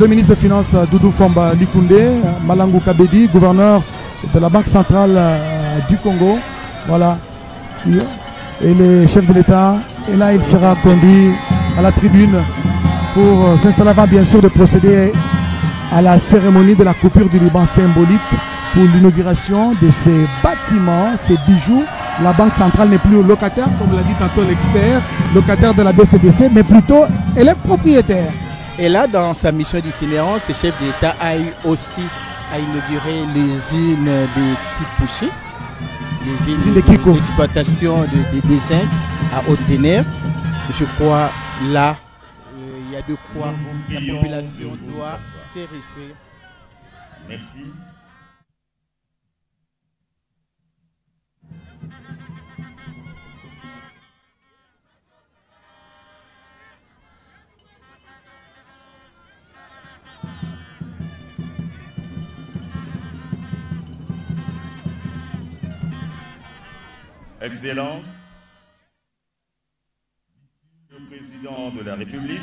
le ministre des Finances Doudou Fomba Likunde, Malangou Kabedi, gouverneur de la Banque centrale du Congo. Voilà. Et le chef de l'État. Et là, il sera conduit à la tribune pour s'installer avant, bien sûr, de procéder à la cérémonie de la coupure du Liban symbolique pour l'inauguration de ces bâtiments, ces bijoux. La Banque centrale n'est plus locataire, comme l'a dit tantôt l'expert, locataire de la BCDC, mais plutôt elle est propriétaire. Et là, dans sa mission d'itinérance, le chef de l'État a eu aussi à inaugurer l'usine de Kipouché, l'usine d'exploitation des zinc à Haute-Ténère. Je crois là, il y a de quoi la population doit se réjouir. Merci. Excellence, le Président de la République,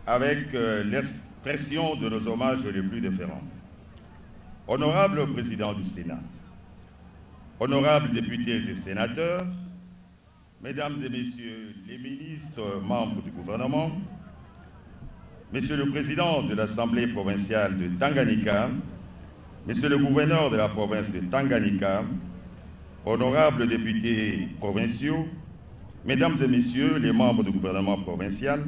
avec l'expression de nos hommages les plus déférents. Honorable Président du Sénat, honorables députés et sénateurs, Mesdames et Messieurs les ministres, membres du gouvernement, Monsieur le Président de l'Assemblée provinciale de Tanganyika, Monsieur le Gouverneur de la province de Tanganyika, honorables députés provinciaux, Mesdames et Messieurs les membres du gouvernement provincial,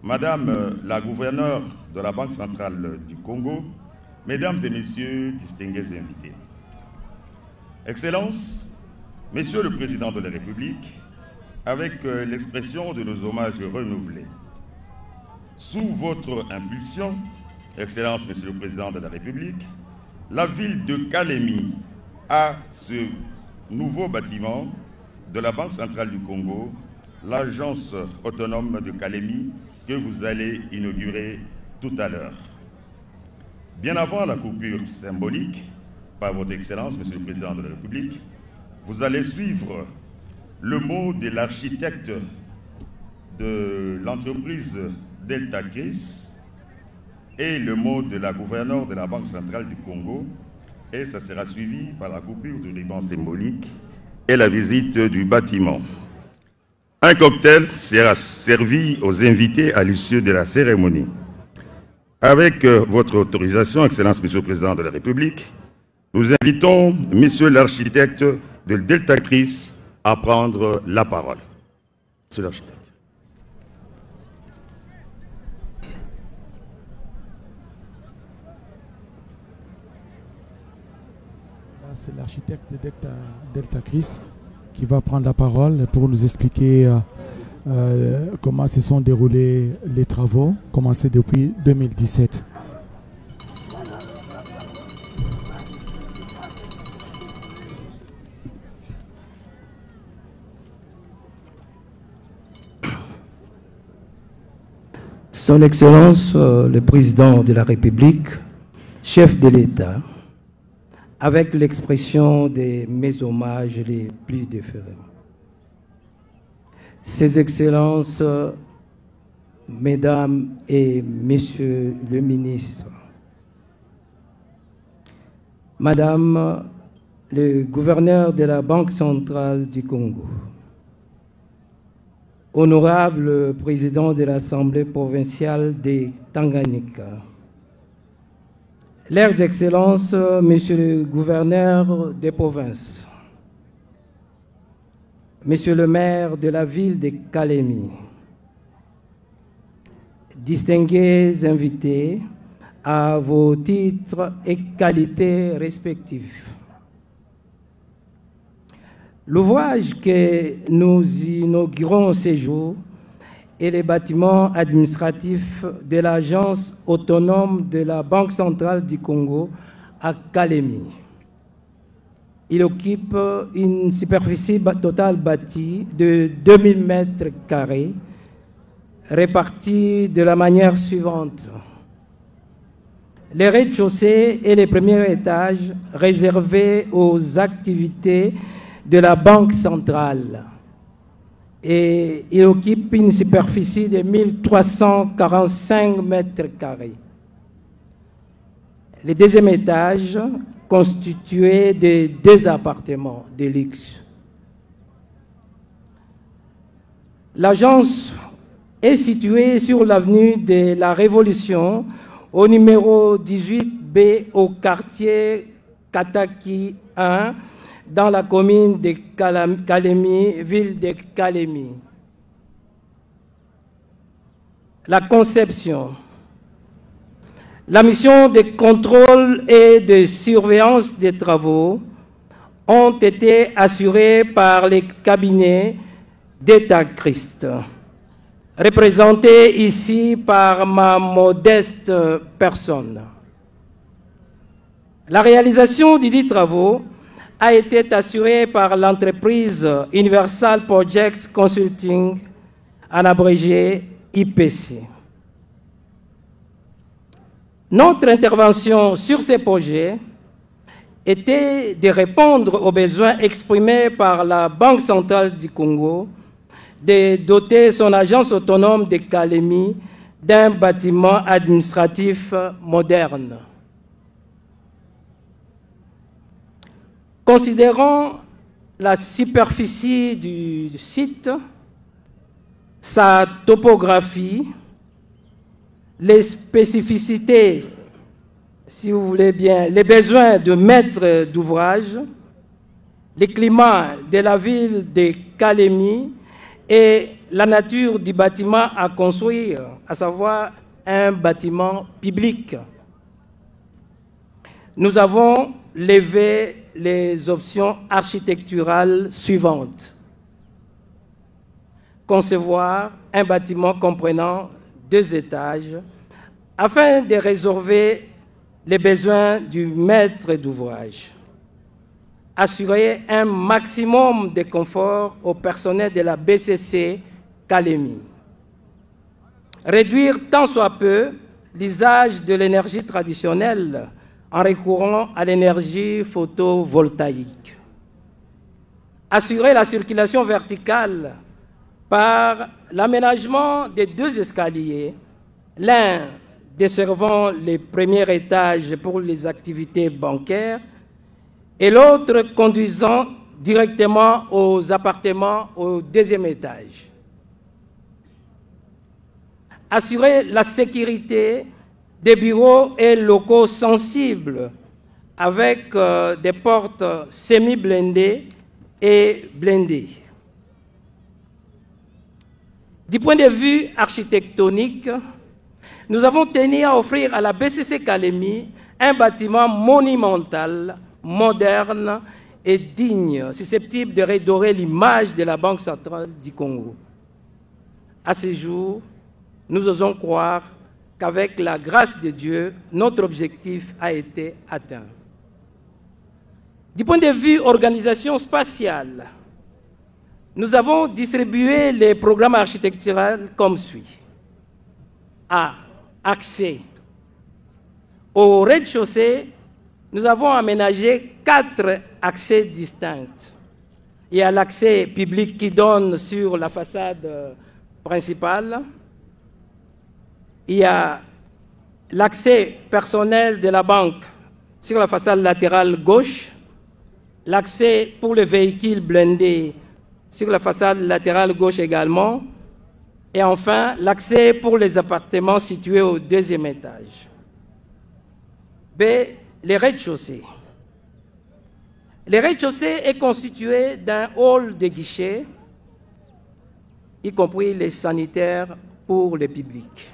Madame la gouverneure de la Banque centrale du Congo, Mesdames et Messieurs distingués invités. Excellences, Monsieur le Président de la République, avec l'expression de nos hommages renouvelés, sous votre impulsion, Excellences, Monsieur le Président de la République, la ville de Kalemi a ce nouveau bâtiment de la Banque centrale du Congo, l'agence autonome de Kalemi, que vous allez inaugurer tout à l'heure. Bien avant la coupure symbolique, par votre Excellence, Monsieur le Président de la République, vous allez suivre le mot de l'architecte de l'entreprise Delta Chris et le mot de la gouverneure de la Banque centrale du Congo, et ça sera suivi par la coupure du ruban symbolique et la visite du bâtiment. Un cocktail sera servi aux invités à l'issue de la cérémonie. Avec votre autorisation, Excellence, Monsieur le Président de la République, nous invitons Monsieur l'architecte de Delta Chris à prendre la parole. Monsieur l'architecte. C'est l'architecte de Delta Chris qui va prendre la parole pour nous expliquer comment se sont déroulés les travaux commencés depuis 2017. Son Excellence, le Président de la République, chef de l'État, avec l'expression de mes hommages les plus déférents. Ses Excellences, Mesdames et Messieurs les ministres, Madame le gouverneur de la Banque centrale du Congo, Honorable Président de l'Assemblée provinciale de Tanganyika, Leurs Excellences, Monsieur le gouverneur des provinces, Monsieur le maire de la ville de Kalemi, distingués invités à vos titres et qualités respectifs. L'ouvrage que nous inaugurons ce jour et les bâtiments administratifs de l'agence autonome de la Banque centrale du Congo à Kalemi. Il occupe une superficie totale bâtie de 2000 mètres carrés, répartie de la manière suivante. Les rez-de-chaussée et les premiers étages réservés aux activités de la Banque centrale. et il occupe une superficie de 1345 mètres carrés. Le deuxième étage, constitué de 2 appartements de luxe. L'agence est située sur l'avenue de la Révolution, au numéro 18B, au quartier Kataki 1, dans la commune de Kalemi, ville de Kalemi. La conception. La mission de contrôle et de surveillance des travaux ont été assurées par les cabinets d'État Christ, représentés ici par ma modeste personne. La réalisation de 10 travaux a été assurée par l'entreprise Universal Project Consulting, en abrégé IPC. Notre intervention sur ces projets était de répondre aux besoins exprimés par la Banque centrale du Congo de doter son agence autonome de Kalemi d'un bâtiment administratif moderne. Considérant la superficie du site, sa topographie, les spécificités, si vous voulez bien, les besoins de maître d'ouvrage, le climat de la ville de Kalemi et la nature du bâtiment à construire, à savoir un bâtiment public. Nous avons levé les options architecturales suivantes. Concevoir un bâtiment comprenant 2 étages afin de résorber les besoins du maître d'ouvrage. Assurer un maximum de confort au personnel de la BCC Kalemi. Réduire tant soit peu l'usage de l'énergie traditionnelle en recourant à l'énergie photovoltaïque. Assurer la circulation verticale par l'aménagement des 2 escaliers, l'un desservant les premiers étages pour les activités bancaires et l'autre conduisant directement aux appartements au 2e étage. Assurer la sécurité des bureaux et locaux sensibles avec des portes semi-blindées et blindées. Du point de vue architectonique, nous avons tenu à offrir à la BCC Kalemi un bâtiment monumental, moderne et digne, susceptible de redorer l'image de la Banque centrale du Congo. À ce jour, nous osons croire qu'avec la grâce de Dieu, notre objectif a été atteint. Du point de vue organisation spatiale, nous avons distribué les programmes architecturaux comme suit. A. Accès. Au rez-de-chaussée, nous avons aménagé 4 accès distincts. Il y a l'accès public qui donne sur la façade principale. Il y a l'accès personnel de la banque sur la façade latérale gauche, l'accès pour les véhicules blindés sur la façade latérale gauche également, et enfin l'accès pour les appartements situés au 2e étage. B. Les rez-de-chaussée. Le rez-de-chaussée est constitué d'un hall de guichets, y compris les sanitaires pour le public.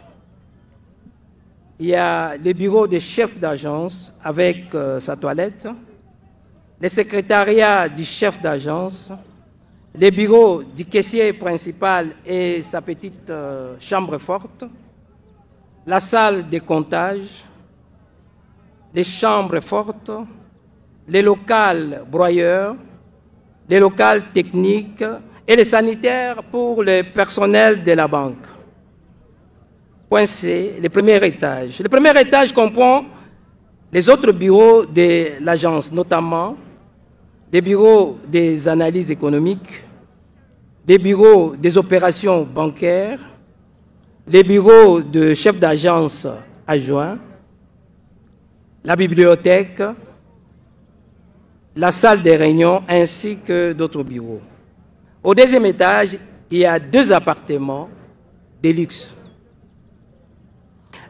Il y a les bureaux des chefs d'agence avec sa toilette, le secrétariat du chef d'agence, les bureaux du caissier principal et sa petite chambre forte, la salle de comptage, les chambres fortes, les locaux broyeurs, les locaux techniques et les sanitaires pour le personnel de la banque. Point C, le premier étage. Le premier étage comprend les autres bureaux de l'agence, notamment des bureaux des analyses économiques, les bureaux des opérations bancaires, les bureaux de chef d'agence adjoint, la bibliothèque, la salle des réunions ainsi que d'autres bureaux. Au deuxième étage, il y a 2 appartements de luxe.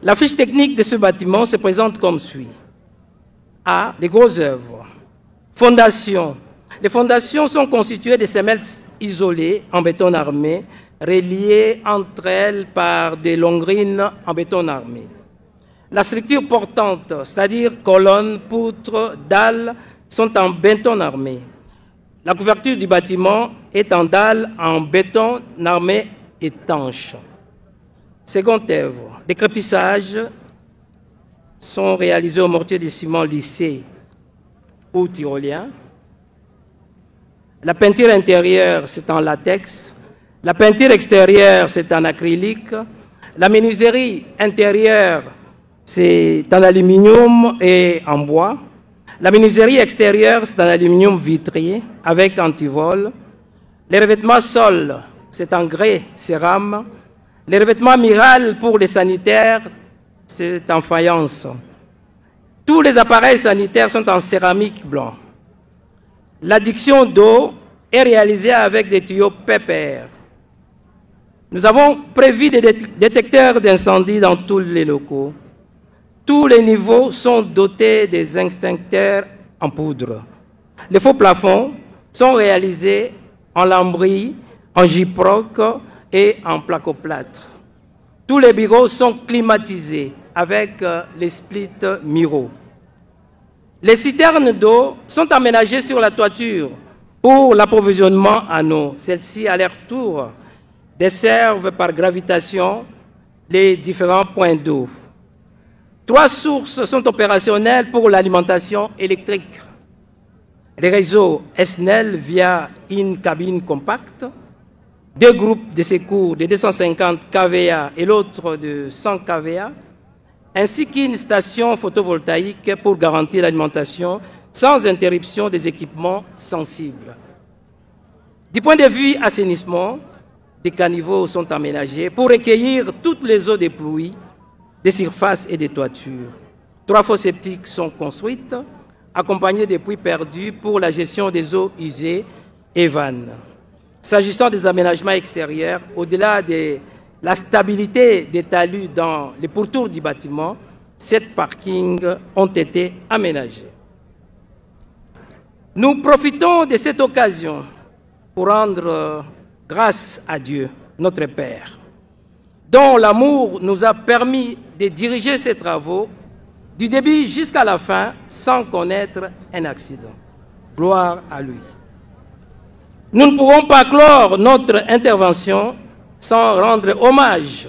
La fiche technique de ce bâtiment se présente comme suit. A. Les grosses œuvres. Fondation. Les fondations sont constituées de semelles isolées en béton armé, reliées entre elles par des longrines en béton armé. La structure portante, c'est-à-dire colonnes, poutres, dalles, sont en béton armé. La couverture du bâtiment est en dalles en béton armé étanche. Seconde œuvre, les crépissages sont réalisés au mortier de ciment lissé ou tyrolien. La peinture intérieure, c'est en latex. La peinture extérieure, c'est en acrylique. La menuiserie intérieure, c'est en aluminium et en bois. La menuiserie extérieure, c'est en aluminium vitré avec antivol. Les revêtements sol, c'est en grès cérame. Les revêtements miral pour les sanitaires, c'est en faïence. Tous les appareils sanitaires sont en céramique blanc. L'adduction d'eau est réalisée avec des tuyaux PPR. Nous avons prévu des détecteurs d'incendie dans tous les locaux. Tous les niveaux sont dotés des extincteurs en poudre. Les faux plafonds sont réalisés en lambris, en gyproc et en placoplâtre. Tous les bureaux sont climatisés avec les splits Miro. Les citernes d'eau sont aménagées sur la toiture pour l'approvisionnement en eau. Celles-ci, à leur tour, desservent par gravitation les différents points d'eau. 3 sources sont opérationnelles pour l'alimentation électrique. Les réseaux SNEL via une cabine compacte, 2 groupes de secours de 250 kVA et l'autre de 100 kVA, ainsi qu'une station photovoltaïque pour garantir l'alimentation sans interruption des équipements sensibles. Du point de vue assainissement, des caniveaux sont aménagés pour recueillir toutes les eaux des pluies, des surfaces et des toitures. 3 fosses septiques sont construites, accompagnées des puits perdus pour la gestion des eaux usées et vannes. S'agissant des aménagements extérieurs, au-delà de la stabilité des talus dans les pourtours du bâtiment, 7 parkings ont été aménagés. Nous profitons de cette occasion pour rendre grâce à Dieu, notre Père, dont l'amour nous a permis de diriger ces travaux du début jusqu'à la fin sans connaître un accident. Gloire à lui. Nous ne pouvons pas clore notre intervention sans rendre hommage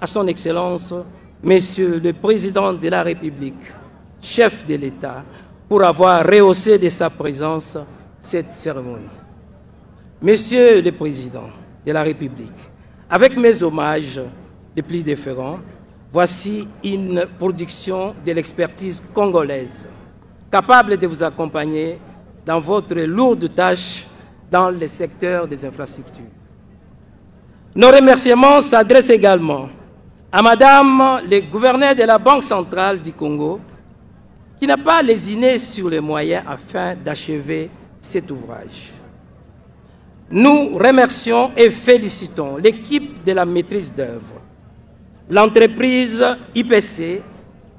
à son Excellence, Monsieur le Président de la République, chef de l'État, pour avoir rehaussé de sa présence cette cérémonie. Monsieur le Président de la République, avec mes hommages les plus déférents, voici une production de l'expertise congolaise, capable de vous accompagner dans votre lourde tâche dans le secteur des infrastructures. Nos remerciements s'adressent également à Madame le gouverneur de la Banque centrale du Congo, qui n'a pas lésiné sur les moyens afin d'achever cet ouvrage. Nous remercions et félicitons l'équipe de la maîtrise d'œuvre, l'entreprise IPC,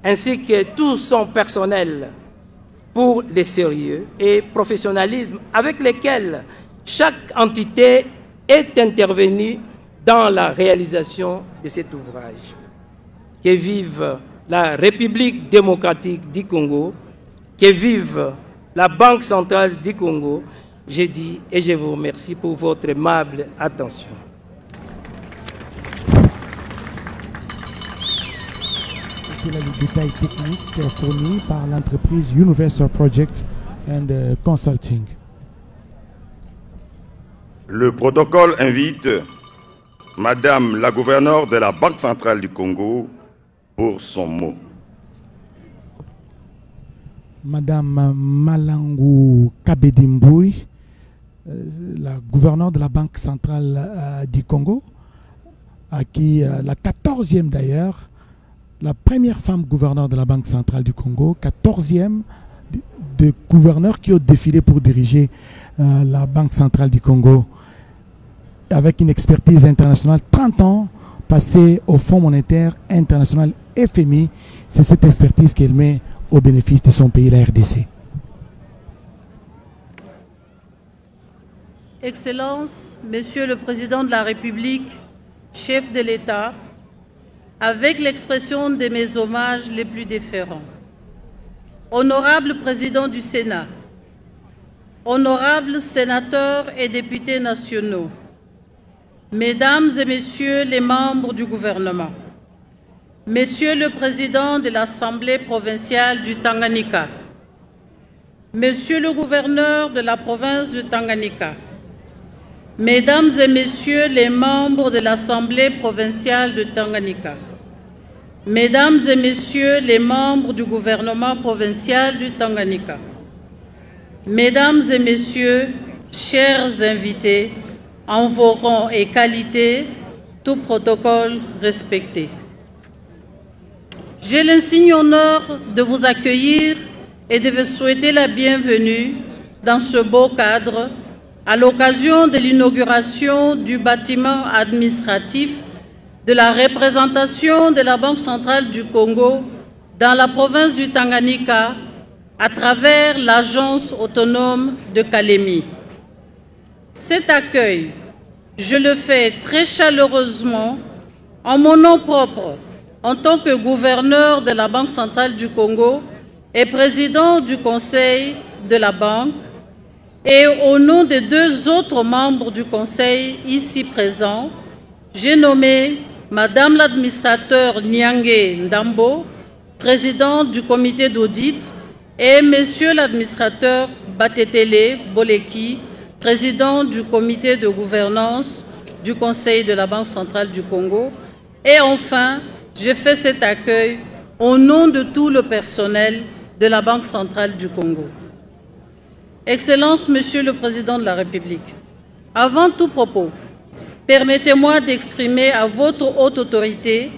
ainsi que tout son personnel pour le sérieux et professionnalisme avec lesquels chaque entité est intervenue dans la réalisation de cet ouvrage. Que vive la République démocratique du Congo, que vive la Banque centrale du Congo. Je dis et je vous remercie pour votre aimable attention. Quel est le détail technique fourni par l'entreprise Universal Project and Consulting? Le protocole invite Madame la gouverneure de la Banque centrale du Congo pour son mot. Madame Malangu Kabedi Mbui, la gouverneure de la Banque centrale du Congo, à qui la 14e d'ailleurs, la première femme gouverneure de la Banque centrale du Congo, 14e de gouverneurs qui ont défilé pour diriger la Banque centrale du Congo, avec une expertise internationale, 30 ans passés au Fonds monétaire international FMI. C'est cette expertise qu'elle met au bénéfice de son pays, la RDC. Excellences, Monsieur le Président de la République, chef de l'État, avec l'expression de mes hommages les plus déférents. Honorable Président du Sénat, honorables sénateurs et députés nationaux, Mesdames et Messieurs les membres du gouvernement, Monsieur le Président de l'Assemblée provinciale du Tanganyika, Monsieur le gouverneur de la province du Tanganyika, Mesdames et Messieurs les membres de l'Assemblée provinciale du Tanganyika, Mesdames et Messieurs les membres du gouvernement provincial du Tanganyika, Mesdames et Messieurs, chers invités, en vos rangs et qualités, tout protocole respecté. J'ai l'insigne honneur de vous accueillir et de vous souhaiter la bienvenue dans ce beau cadre à l'occasion de l'inauguration du bâtiment administratif de la représentation de la Banque centrale du Congo dans la province du Tanganyika à travers l'agence autonome de Kalemi. Cet accueil, je le fais très chaleureusement en mon nom propre, en tant que gouverneur de la Banque centrale du Congo et président du conseil de la banque, et au nom de 2 autres membres du conseil ici présents, j'ai nommé Madame l'administrateur Nyangé Ndambo, président du comité d'audit, et Monsieur l'administrateur Batetele Boleki, président du comité de gouvernance du Conseil de la Banque centrale du Congo. Et enfin, je fais cet accueil au nom de tout le personnel de la Banque centrale du Congo. Excellences, Monsieur le Président de la République, avant tout propos, permettez-moi d'exprimer à votre haute autorité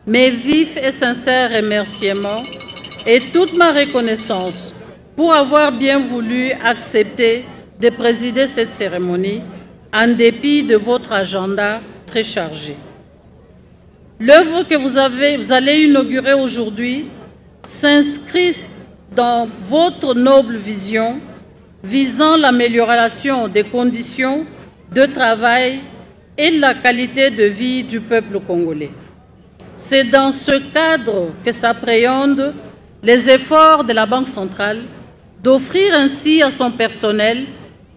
mes vifs et sincères remerciements et toute ma reconnaissance pour avoir bien voulu accepter de présider cette cérémonie en dépit de votre agenda très chargé. L'œuvre que vous allez inaugurer aujourd'hui s'inscrit dans votre noble vision visant l'amélioration des conditions de travail et la qualité de vie du peuple congolais. C'est dans ce cadre que s'appréhendent les efforts de la Banque centrale d'offrir ainsi à son personnel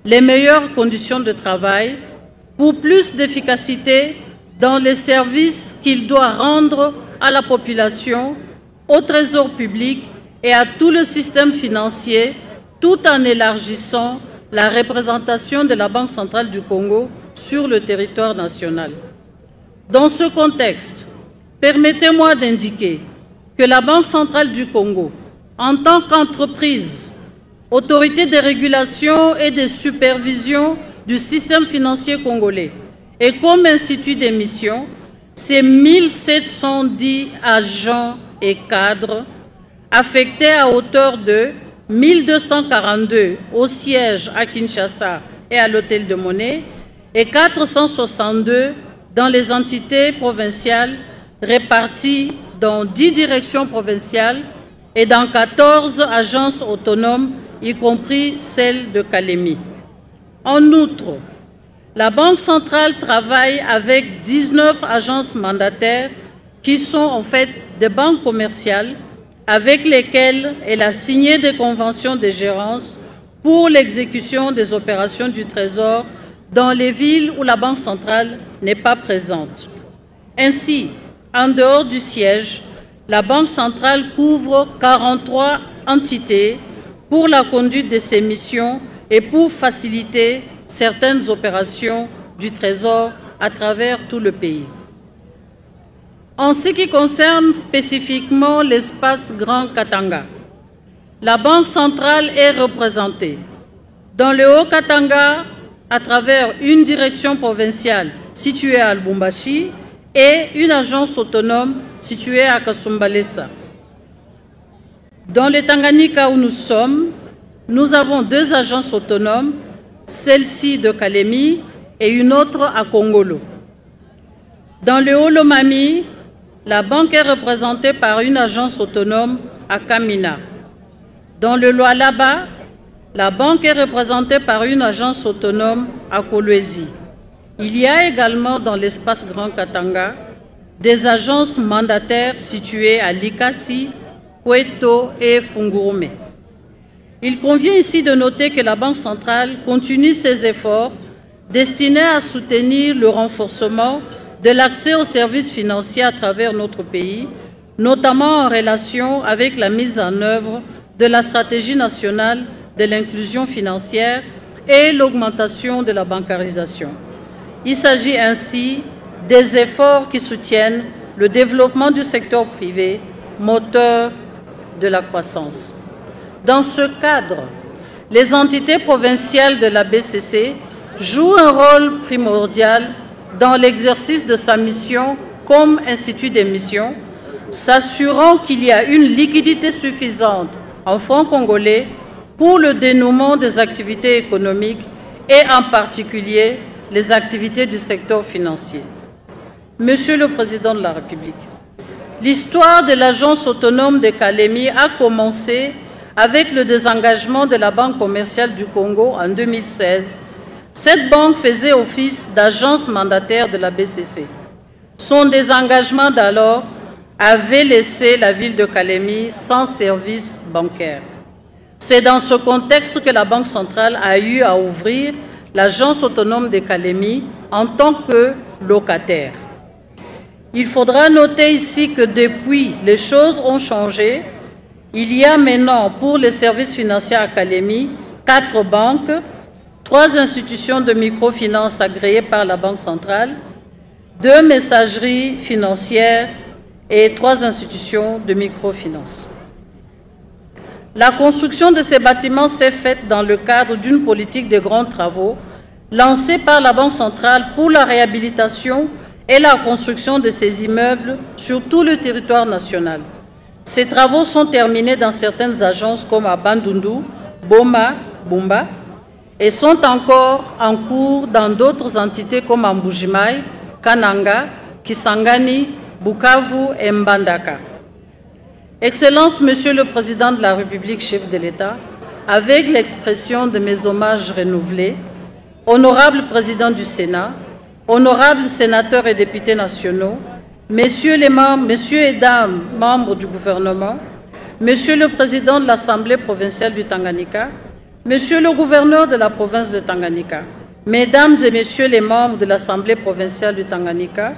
les meilleures conditions de travail pour plus d'efficacité dans les services qu'il doit rendre à la population, au trésor public et à tout le système financier, tout en élargissant la représentation de la Banque centrale du Congo sur le territoire national. Dans ce contexte, permettez-moi d'indiquer que la Banque centrale du Congo, en tant qu'entreprise, autorité de régulation et de supervision du système financier congolais, et comme institut d'émission, c'est 1710 agents et cadres affectés à hauteur de 1242 au siège à Kinshasa et à l'Hôtel de Monnaie et 462 dans les entités provinciales réparties dans 10 directions provinciales et dans 14 agences autonomes, y compris celle de Kalemi. En outre, la Banque centrale travaille avec 19 agences mandataires qui sont en fait des banques commerciales avec lesquelles elle a signé des conventions de gérance pour l'exécution des opérations du Trésor dans les villes où la Banque centrale n'est pas présente. Ainsi, en dehors du siège, la Banque centrale couvre 43 entités pour la conduite de ses missions et pour faciliter certaines opérations du Trésor à travers tout le pays. En ce qui concerne spécifiquement l'espace Grand Katanga, la Banque centrale est représentée dans le Haut-Katanga, à travers une direction provinciale située à Lubumbashi et une agence autonome située à Kasumbalesa. Dans le Tanganyika où nous sommes, nous avons 2 agences autonomes, celle-ci de Kalemi et une autre à Kongolo. Dans le Haut-Lomami, la banque est représentée par une agence autonome à Kamina. Dans le Lualaba, la banque est représentée par une agence autonome à Kolwezi. Il y a également dans l'espace Grand Katanga des agences mandataires situées à Likasi, Kweto et Fungurume. Il convient ici de noter que la Banque centrale continue ses efforts destinés à soutenir le renforcement de l'accès aux services financiers à travers notre pays, notamment en relation avec la mise en œuvre de la stratégie nationale de l'inclusion financière et l'augmentation de la bancarisation. Il s'agit ainsi des efforts qui soutiennent le développement du secteur privé, moteur de la croissance. Dans ce cadre, les entités provinciales de la BCC jouent un rôle primordial dans l'exercice de sa mission comme institut d'émission, s'assurant qu'il y a une liquidité suffisante en francs congolais pour le dénouement des activités économiques et en particulier les activités du secteur financier. Monsieur le Président de la République, l'histoire de l'agence autonome de Kalemi a commencé avec le désengagement de la Banque commerciale du Congo en 2016. Cette banque faisait office d'agence mandataire de la BCC. Son désengagement d'alors avait laissé la ville de Kalemi sans service bancaire. C'est dans ce contexte que la Banque centrale a eu à ouvrir l'agence autonome de Kalemi en tant que locataire. Il faudra noter ici que depuis, les choses ont changé. Il y a maintenant pour les services financiers à Kalemi 4 banques, 3 institutions de microfinance agréées par la Banque centrale, 2 messageries financières et 3 institutions de microfinance. La construction de ces bâtiments s'est faite dans le cadre d'une politique de grands travaux lancée par la Banque centrale pour la réhabilitation et la construction de ces immeubles sur tout le territoire national. Ces travaux sont terminés dans certaines agences comme à Bandundu, Boma, Bumba et sont encore en cours dans d'autres entités comme à Mbujimaï, Kananga, Kisangani, Bukavu et Mbandaka. Excellence, Monsieur le Président de la République, chef de l'État, avec l'expression de mes hommages renouvelés, honorable Président du Sénat, honorables sénateurs et députés nationaux, messieurs et dames membres du gouvernement, Monsieur le Président de l'Assemblée provinciale du Tanganyika, Monsieur le gouverneur de la province de Tanganyika, Mesdames et Messieurs les membres de l'Assemblée provinciale du Tanganyika,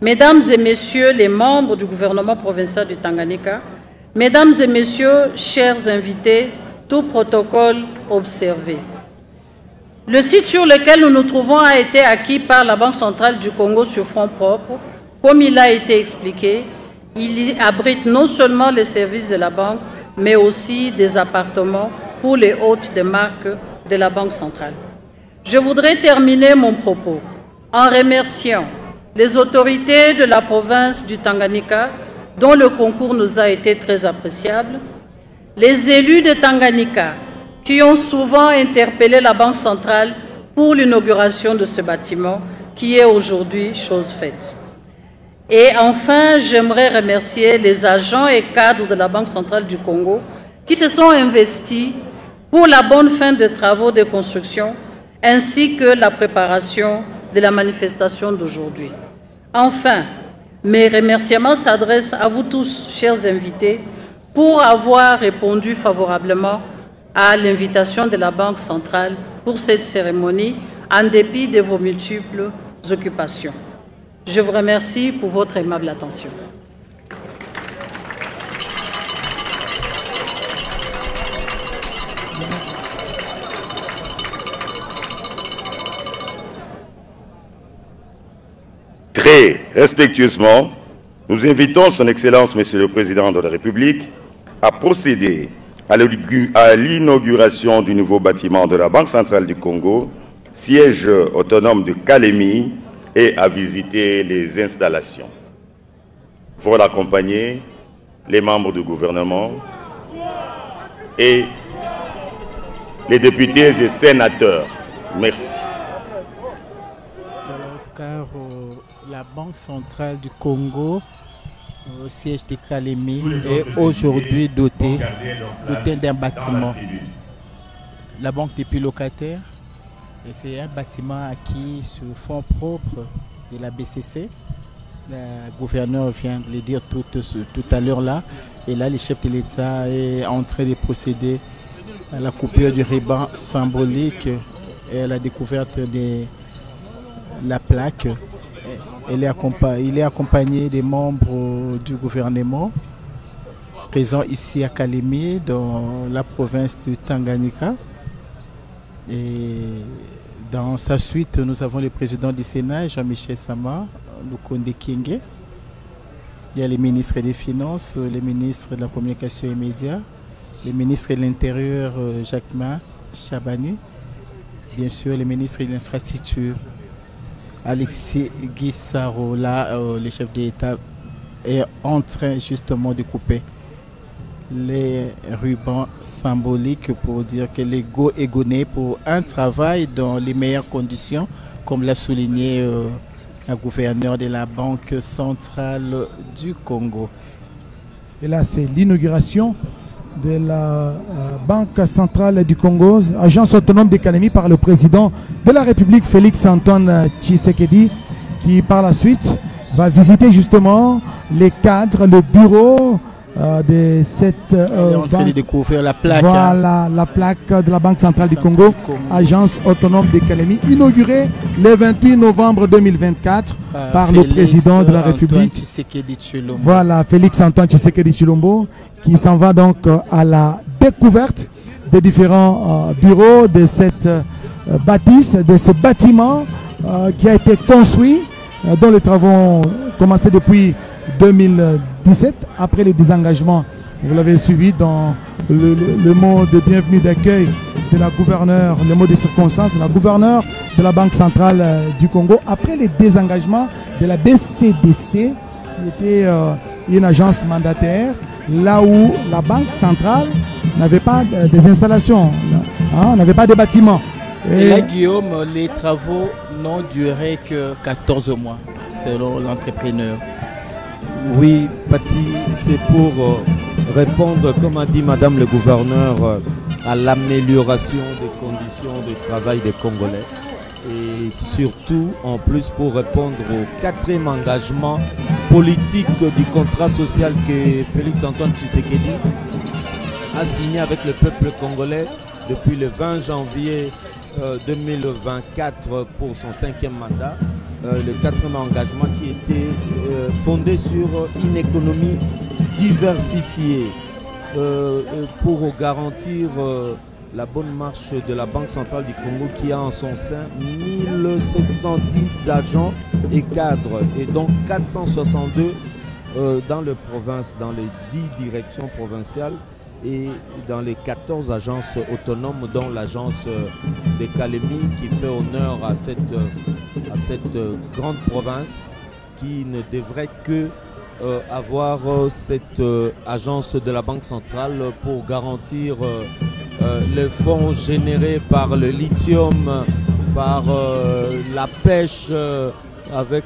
Mesdames et Messieurs les membres du gouvernement provincial du Tanganyika, Mesdames et Messieurs, chers invités, tout protocole observé. Le site sur lequel nous nous trouvons a été acquis par la Banque centrale du Congo sur fonds propres. Comme il a été expliqué, il abrite non seulement les services de la banque, mais aussi des appartements pour les hôtes des marques de la Banque centrale. Je voudrais terminer mon propos en remerciant les autorités de la province du Tanganyika, dont le concours nous a été très appréciable, les élus de Tanganyika, qui ont souvent interpellé la Banque centrale pour l'inauguration de ce bâtiment, qui est aujourd'hui chose faite. Et enfin, j'aimerais remercier les agents et cadres de la Banque centrale du Congo qui se sont investis pour la bonne fin des travaux de construction, ainsi que la préparation de la manifestation d'aujourd'hui. Enfin, mes remerciements s'adressent à vous tous, chers invités, pour avoir répondu favorablement à l'invitation de la Banque centrale pour cette cérémonie, en dépit de vos multiples occupations. Je vous remercie pour votre aimable attention. Très respectueusement, nous invitons son Excellence, Monsieur le Président de la République, à procéder à l'inauguration du nouveau bâtiment de la Banque centrale du Congo, siège autonome de Kalemi, et à visiter les installations. Pour l'accompagner, les membres du gouvernement et les députés et sénateurs. Merci. Oscar, la Banque centrale du Congo, au siège de Kalemi, est aujourd'hui dotée d'un bâtiment. La banque n'est plus locataire. C'est un bâtiment acquis sur fonds propres de la BCC. Le gouverneur vient de le dire tout à l'heure là. Et là, le chef de l'État est en train de procéder à la coupure du ruban symbolique et à la découverte de la plaque. Il est accompagné des membres du gouvernement présents ici à Kalemi, dans la province de Tanganyika. Et dans sa suite, nous avons le président du Sénat, Jean-Michel Sama, Lukonde Kenge. Il y a les ministres des Finances, les ministres de la Communication et Médias, les ministres de l'Intérieur, Jacquemin Chabani, bien sûr, les ministres de l'Infrastructure, Alexis Guissaro. Là, le chef de l'État est en train justement de couper les rubans symboliques pour dire que l'ego est gonné pour un travail dans les meilleures conditions, comme l'a souligné la gouverneure de la Banque centrale du Congo. Et là, c'est l'inauguration de la Banque centrale du Congo, agence autonome de Kalemi, par le président de la République, Félix-Antoine Tshisekedi, qui par la suite va visiter justement les cadres, le bureau de cette banque, de découvrir la plaque. Voilà, la plaque de la Banque centrale du Congo, agence autonome de Kalemi, inaugurée le 28 novembre 2024 par le président de la République. Voilà, Félix-Antoine Tshisekedi Tshilombo, qui s'en va donc à la découverte des différents bureaux de cette bâtisse, de ce bâtiment qui a été construit, dont les travaux ont commencé depuis 2017, après les désengagements. Vous l'avez suivi dans le mot de bienvenue d'accueil de la gouverneure, le mot de circonstance de la gouverneure de la Banque centrale du Congo, après les désengagements de la BCDC, qui était une agence mandataire, là où la Banque centrale n'avait pas des installations, n'avait pas de bâtiments. Et là, Guillaume, les travaux n'ont duré que 14 mois, selon l'entrepreneur. Oui, Pati, c'est pour répondre, comme a dit Madame le gouverneur, à l'amélioration des conditions de travail des Congolais. Et surtout, en plus, pour répondre au 4e engagement politique du contrat social que Félix-Antoine Tshisekedi a signé avec le peuple congolais depuis le 20 janvier 2024 pour son 5e mandat. Le 4e engagement qui était fondé sur une économie diversifiée pour garantir la bonne marche de la Banque centrale du Congo, qui a en son sein 1710 agents et cadres, et donc 462 dans les provinces, dans les 10 directions provinciales et dans les 14 agences autonomes, dont l'agence de Kalemi, qui fait honneur à cette grande province, qui ne devrait que avoir cette agence de la Banque centrale pour garantir les fonds générés par le lithium, par la pêche, avec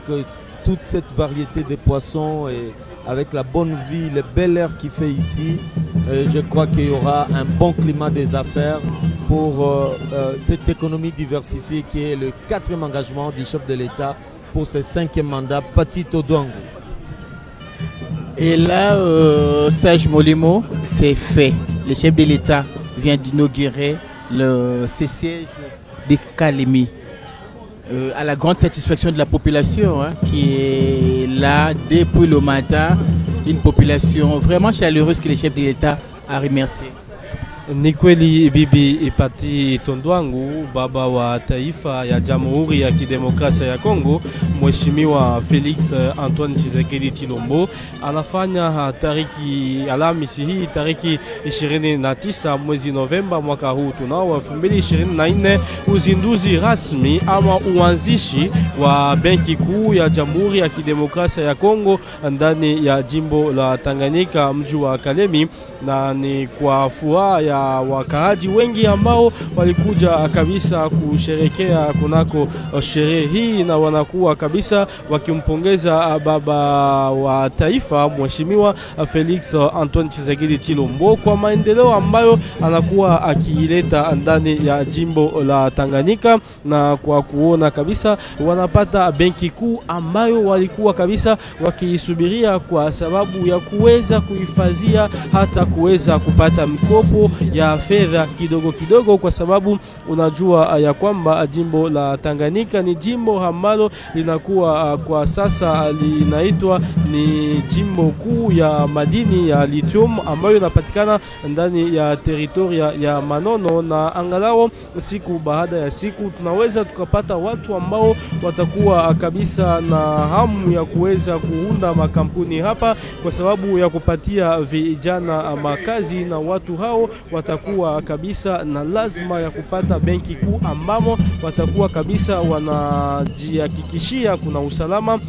toute cette variété de poissons et avec la bonne vie, le bel air qu'il fait ici. Je crois qu'il y aura un bon climat des affaires pour cette économie diversifiée qui est le 4e engagement du chef de l'État pour ce 5e mandat, Pati Todouangou. Et là, Sage Molimo, c'est fait. Le chef de l'État vient d'inaugurer ce siège de Kalemi. À la grande satisfaction de la population, qui est là depuis le matin, une population vraiment chaleureuse que le chef de l'État a remercié. Ni kweli Bibi Ipati Tondwangu, baba wa taifa ya Jamhuri ya Kidemokrasia ya Kongo, Mheshimiwa Felix Antoine Tshisekedi Tshilombo anafanya tariki Alhamisi hii tariki 29 mwezi Novemba mwaka huu tunao 2024 uzinduzi rasmi ama uanzishi wa benki kuu ya Jamhuri ya Kidemokrasia ya Kongo ndani ya jimbo la Tanganyika, mji wa Kalemi, na ni kwa furaha ya wakaaji wengi ambao walikuja kabisa kusherekea kunako sherehe hii, na wanakuwa kabisa wakimpongeza baba wa taifa Mheshimiwa Felix Antoine Tshisekedi Tshilombo kwa maendeleo ambayo anakuwa akiileta ndani ya jimbo la Tanganyika, na kwa kuona kabisa wanapata benki kuu ambayo walikuwa kabisa wakiisubiria kwa sababu ya kuweza kuhifadhia hata kuweza kupata mkopo ya fedha kidogo kidogo, kwa sababu unajua ya kwamba jimbo la Tanganyika ni jimbo ambalo linakuwa kwa sasa linaitwa ni jimbo kuu ya madini ya lithium ambayo inapatikana ndani ya teritoria ya Manono, na angalau siku baada ya siku tunaweza tukapata watu ambao watakuwa kabisa na hamu ya kuweza kuunda makampuni hapa kwa sababu ya kupatia vijana makazi, na watu hao watakuwa kabisa na lazima ya kupata benki kuu ambamo watakuwa kabisa wanajihakikishia kuna usalama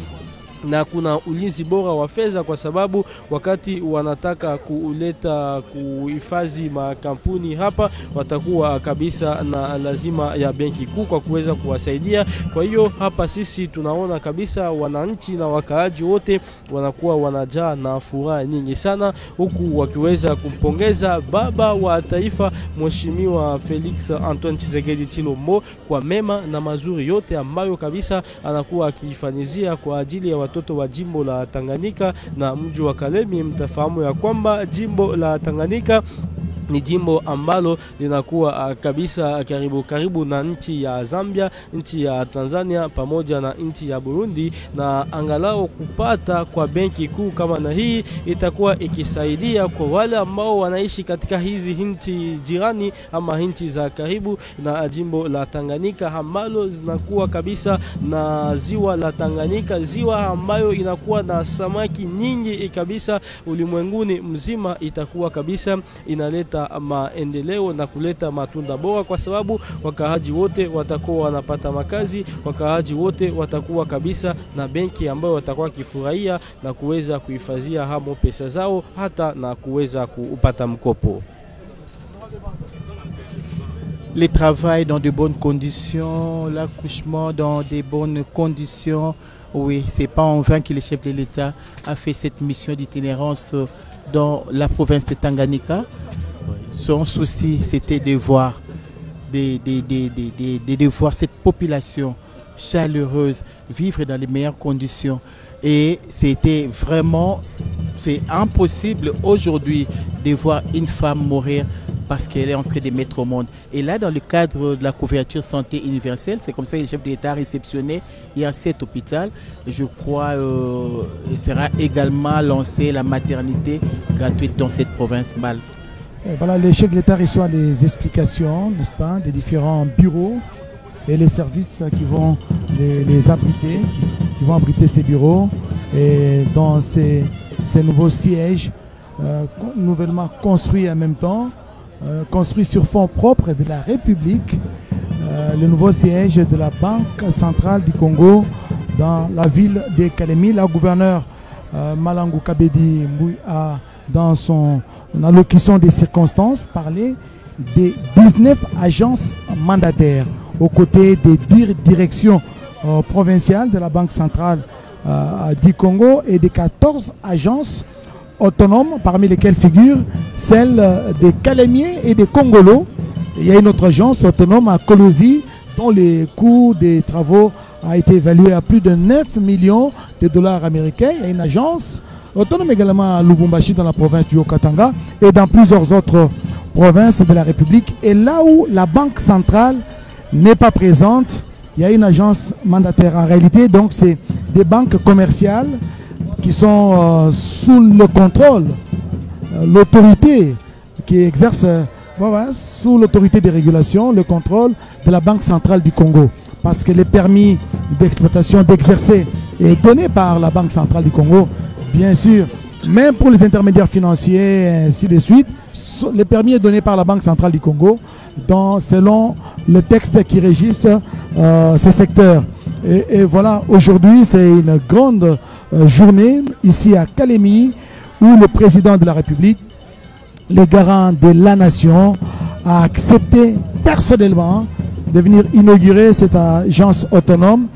na kuna ulinzi bora wa fedha, kwa sababu wakati wanataka kuleta kuhifadhi makampuni hapa watakuwa kabisa na lazima ya benki kuu kwa kuweza kuwasaidia. Kwa hiyo hapa sisi tunaona kabisa wananchi na wakaaji wote wanakuwa wanajaa na furaha nyingi sana, huku wakiweza kumpongeza baba wa taifa Mheshimiwa Felix Antoine Tshisekedi Tshilombo kwa mema na mazuri yote ambayo kabisa anakuwa akifanyizia kwa ajili ya watoto wa jimbo la Tanganyika na mji wa Kalemi. Mtafahamu ya kwamba jimbo la Tanganyika ni jimbo ambalo linakuwa kabisa karibu na nchi ya Zambia, nchi ya Tanzania pamoja na nchi ya Burundi, na angalau kupata kwa benki kuu kama na hii itakuwa ikisaidia kwa wale ambao wanaishi katika hizi nchi jirani ama nchi za karibu na jimbo la Tanganyika ambalo zinakuwa kabisa na ziwa la Tanganyika, ziwa ambayo inakuwa na samaki nyingi kabisa ulimwenguni mzima. Itakuwa kabisa inaleta maendeleo na kuleta matunda bora, kwa sababu wakaaji wote watakuwa wanapata makazi, wakaaji wote watakuwa kabisa na benki ambayo watakuwa kifurahia na kuweza kuhifadhia hamo pesa zao hata na kuweza kupata mkopo. Le travail dans de bonnes conditions, l'accouchement dans de bonnes conditions. Oui, c'est pas en vain que le chef de l'État a fait cette mission d'itinérance dans la province de Tanganyika. Son souci, c'était de voir, de voir cette population chaleureuse vivre dans les meilleures conditions. Et c'était vraiment, c'est impossible aujourd'hui de voir une femme mourir parce qu'elle est en train de mettre au monde. Et là, dans le cadre de la couverture santé universelle, c'est comme ça que le chef de l'État a réceptionné hier cet hôpital. Je crois qu'il sera également lancé la maternité gratuite dans cette province mâle. Voilà, le chef de l'État reçoit les explications, n'est-ce pas, des différents bureaux et les services qui vont les abriter, qui vont abriter ces bureaux, et dans ces nouveaux sièges nouvellement construits en même temps, construits sur fonds propres de la République, le nouveau siège de la Banque centrale du Congo dans la ville de Kalemi. La gouverneure Malangu Kabedi a, dans son allocution des circonstances, parlé des 19 agences mandataires aux côtés des directions provinciales de la Banque centrale du Congo et des 14 agences autonomes, parmi lesquelles figurent celles des Calémiens et des Congolos. Il y a une autre agence autonome à Kolosi dont le coût des travaux a été évalué à plus de 9 millions de dollars américains. Il y a une agence autonome également à Lubumbashi dans la province du Haut-Katanga et dans plusieurs autres provinces de la République. Et là où la Banque centrale n'est pas présente, il y a une agence mandataire. En réalité, donc, c'est des banques commerciales qui sont sous le contrôle, l'autorité qui exerce sous l'autorité de régulation, le contrôle de la Banque centrale du Congo. Parce que les permis d'exploitation, d'exercer est donné par la Banque centrale du Congo, bien sûr. Même pour les intermédiaires financiers, et ainsi de suite, le permis est donné par la Banque centrale du Congo selon le texte qui régisse ces secteurs. Et voilà, aujourd'hui, c'est une grande journée ici à Kalemi où le président de la République, le garant de la nation, a accepté personnellement de venir inaugurer cette agence autonome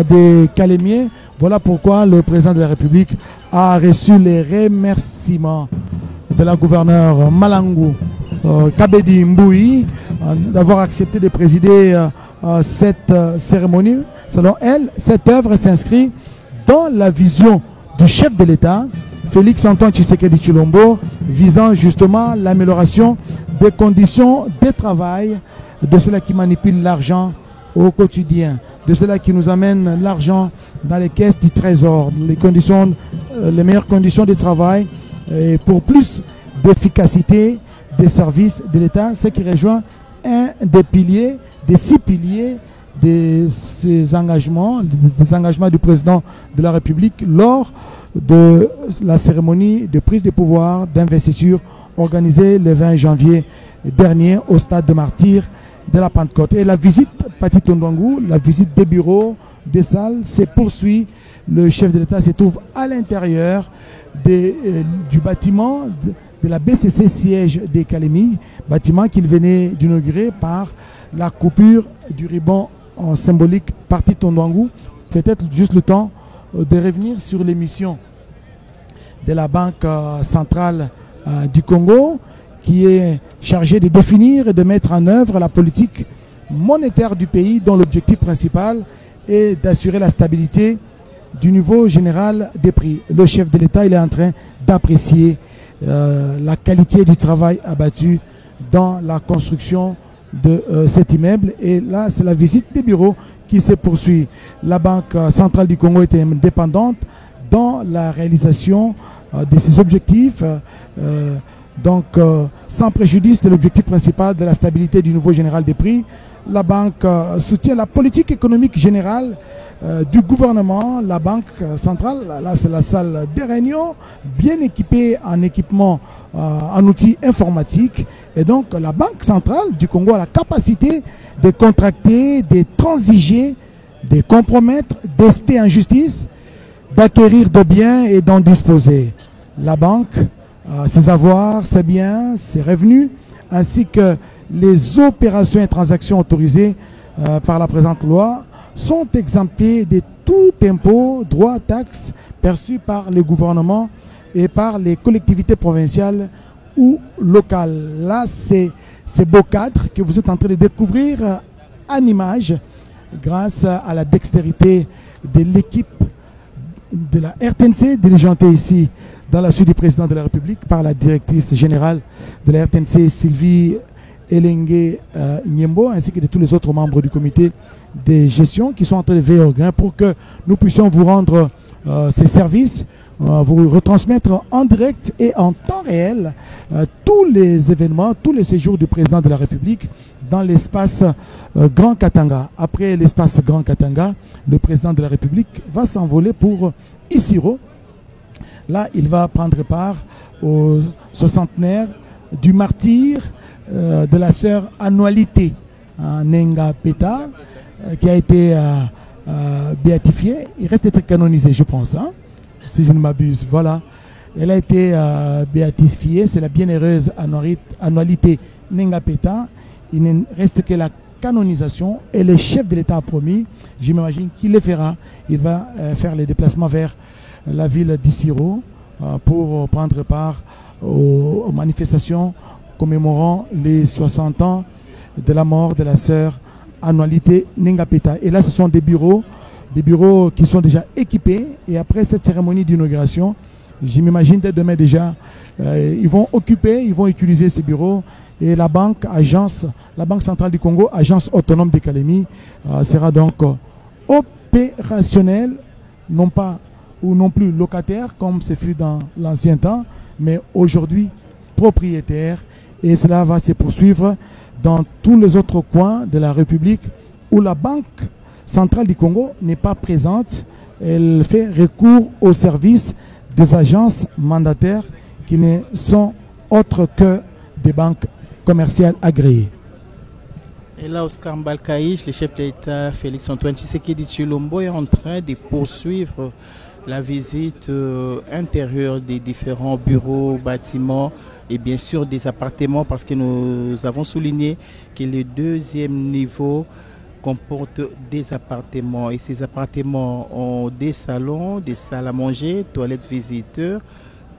des Calémiens. Voilà pourquoi le président de la République a reçu les remerciements de la gouverneure Malangu Kabedi Mboui d'avoir accepté de présider cette cérémonie. Selon elle, cette œuvre s'inscrit dans la vision du chef de l'État, Félix Antoine Tshisekedi Tshilombo, visant justement l'amélioration des conditions de travail de ceux-là qui manipulent l'argent au quotidien, de ceux-là qui nous amènent l'argent dans les caisses du trésor, les meilleures conditions de travail, et pour plus d'efficacité des services de l'État, ce qui rejoint un des piliers, des 6 piliers de ces engagements, des engagements du président de la République lors de la cérémonie de prise de pouvoir d'investiture organisée le 20 janvier dernier au stade de Martyrs de la Pentecôte. Et la visite Pati Tondwangu, la visite des bureaux, des salles, se poursuit. Le chef de l'État se trouve à l'intérieur du bâtiment de la BCC siège des Kalemi, bâtiment qu'il venait d'inaugurer par la coupure du ruban en symbolique Pati Tondwangu. Peut-être juste le temps de revenir sur les missions de la Banque centrale du Congo, qui est chargée de définir et de mettre en œuvre la politique monétaire du pays, dont l'objectif principal est d'assurer la stabilité du niveau général des prix. Le chef de l'État, il est en train d'apprécier la qualité du travail abattu dans la construction de cet immeuble. Et là, c'est la visite des bureaux qui se poursuit. La Banque centrale du Congo est indépendante dans la réalisation de ses objectifs, sans préjudice de l'objectif principal de la stabilité du niveau général des prix. La banque soutient la politique économique générale du gouvernement. La banque centrale, là c'est la salle des réunions, bien équipée en équipement, en outils informatiques. Et donc la Banque centrale du Congo a la capacité de contracter, de transiger, de compromettre, d'ester en justice, d'acquérir de biens et d'en disposer. La banque, ses avoirs, ses biens, ses revenus, ainsi que les opérations et transactions autorisées par la présente loi sont exemptés de tout impôt, droit, taxe perçus par le gouvernement et par les collectivités provinciales ou locales. Là, c'est ces beaux cadres que vous êtes en train de découvrir en image grâce à la dextérité de l'équipe de la RTNC, diligentée ici dans la suite du président de la République par la directrice générale de la RTNC, Sylvie Elengue Nyembo, ainsi que de tous les autres membres du comité de gestion qui sont en train de veiller au grain pour que nous puissions vous rendre ces services, vous retransmettre en direct et en temps réel tous les événements, tous les séjours du président de la République dans l'espace Grand Katanga. Après l'espace Grand Katanga, le président de la République va s'envoler pour Isiro. Là, il va prendre part au 60e du martyr de la sœur Annualité Nenga Peta, qui a été béatifiée. Il reste d'être canonisé, je pense, hein, si je ne m'abuse. Voilà. Elle a été béatifiée. C'est la bienheureuse Annualité Nenga Peta. Il ne reste que la canonisation et le chef de l'État a promis, j'imagine qu'il le fera. Il va faire les déplacements vers la ville d'Isiro pour prendre part aux manifestations commémorant les 60 ans de la mort de la sœur Annualité Nenga Peta. Et là, ce sont des bureaux qui sont déjà équipés. Et après cette cérémonie d'inauguration, je m'imagine dès demain déjà, ils vont utiliser ces bureaux. Et la banque centrale du Congo, agence autonome des Kalemi, sera donc opérationnelle, non plus locataire comme ce fut dans l'ancien temps, mais aujourd'hui propriétaire et cela va se poursuivre dans tous les autres coins de la République où la Banque centrale du Congo n'est pas présente. Elle fait recours au service des agences mandataires qui ne sont autres que des banques commerciales agréées. Et là, Oscar Mbalkaïch, le chef d'État Félix Antoine Tshisekedi Tshilombo est en train de poursuivre la visite intérieure des différents bureaux, bâtiments et bien sûr des appartements, parce que nous avons souligné que le deuxième niveau comporte des appartements et ces appartements ont des salons, des salles à manger, toilettes visiteurs,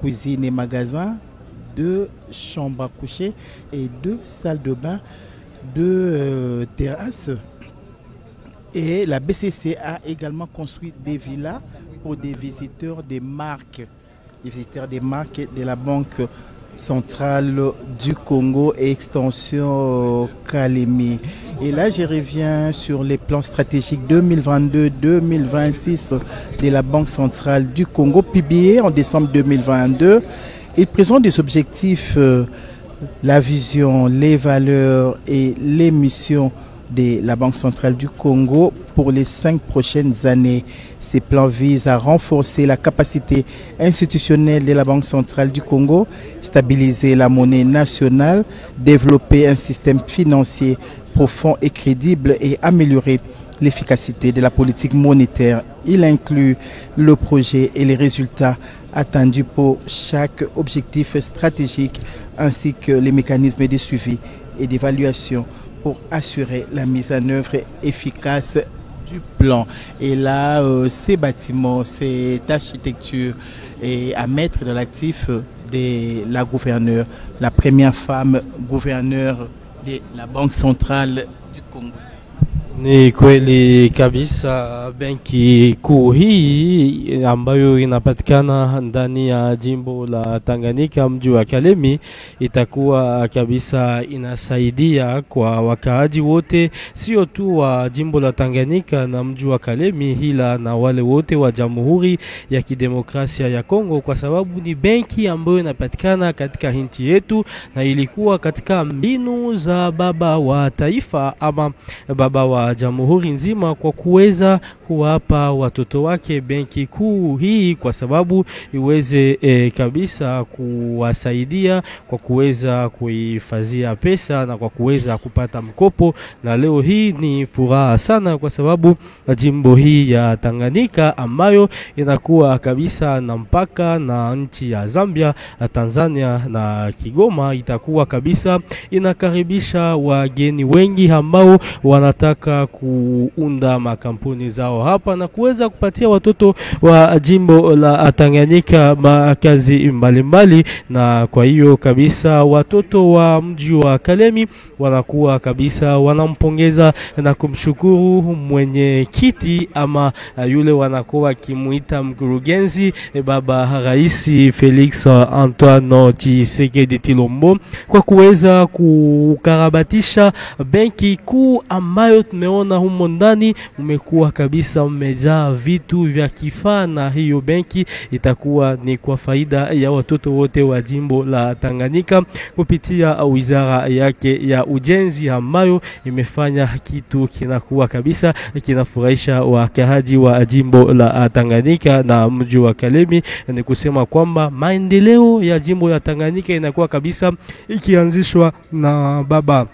cuisine et magasins, 2 chambres à coucher et 2 salles de bain, 2 terrasses. Et la BCC a également construit des villas pour des visiteurs des marques de la Banque centrale du Congo et extension Kalemi. Et là, je reviens sur les plans stratégiques 2022-2026 de la Banque centrale du Congo, publié en décembre 2022. Il présente des objectifs, la vision, les valeurs et les missions de la Banque centrale du Congo pour les 5 prochaines années. Ces plans visent à renforcer la capacité institutionnelle de la Banque centrale du Congo, stabiliser la monnaie nationale, développer un système financier profond et crédible et améliorer l'efficacité de la politique monétaire. Il inclut le projet et les résultats attendus pour chaque objectif stratégique ainsi que les mécanismes de suivi et d'évaluation pour assurer la mise en œuvre efficace du plan. Et là, ces bâtiments, cette architecture est à mettre dans l'actif de la gouverneure, la première femme gouverneure de la Banque centrale du Congo. Ni kweli kabisa, benki kuu hii ambayo inapatikana ndani ya jimbo la Tanganyika, mji wa Kalemi, itakuwa kabisa inasaidia kwa wakaaji wote, sio tu wa jimbo la Tanganyika na mji wa Kalemi, ila na wale wote wa Jamhuri ya Kidemokrasia ya Kongo, kwa sababu ni benki ambayo inapatikana katika nchi yetu na ilikuwa katika mbinu za baba wa taifa ama baba wa jamhuri nzima kwa kuweza kuwapa watoto wake benki kuu hii, kwa sababu iweze kabisa kuwasaidia kwa kuweza kuhifadhia pesa na kwa kuweza kupata mkopo. Na leo hii ni furaha sana kwa sababu jimbo hii ya Tanganyika ambayo inakuwa kabisa na mpaka na nchi ya Zambia, Tanzania na Kigoma, itakuwa kabisa inakaribisha wageni wengi ambao wanataka kuunda makampuni zao hapa na kuweza kupatia watoto wa jimbo la Tanganyika makazi mbalimbali. Na kwa hiyo kabisa watoto wa mji wa Kalemi wanakuwa kabisa wanampongeza na kumshukuru mwenye kiti ama yule wanakuwa kimuita mkurugenzi baba Rais Felix Antoine Tshisekedi Tshilombo kwa kuweza kukarabatisha benki kuu ambayo tumeona humo ndani umekuwa kabisa umejaa vitu vya kifaa, na hiyo benki itakuwa ni kwa faida ya watoto wote wa jimbo la Tanganyika kupitia wizara yake ya ujenzi ambayo imefanya kitu kinakuwa kabisa kinafurahisha wakaaji wa jimbo la Tanganyika na mji wa Kalemi. Ni kusema kwamba maendeleo ya jimbo la Tanganyika inakuwa kabisa ikianzishwa na baba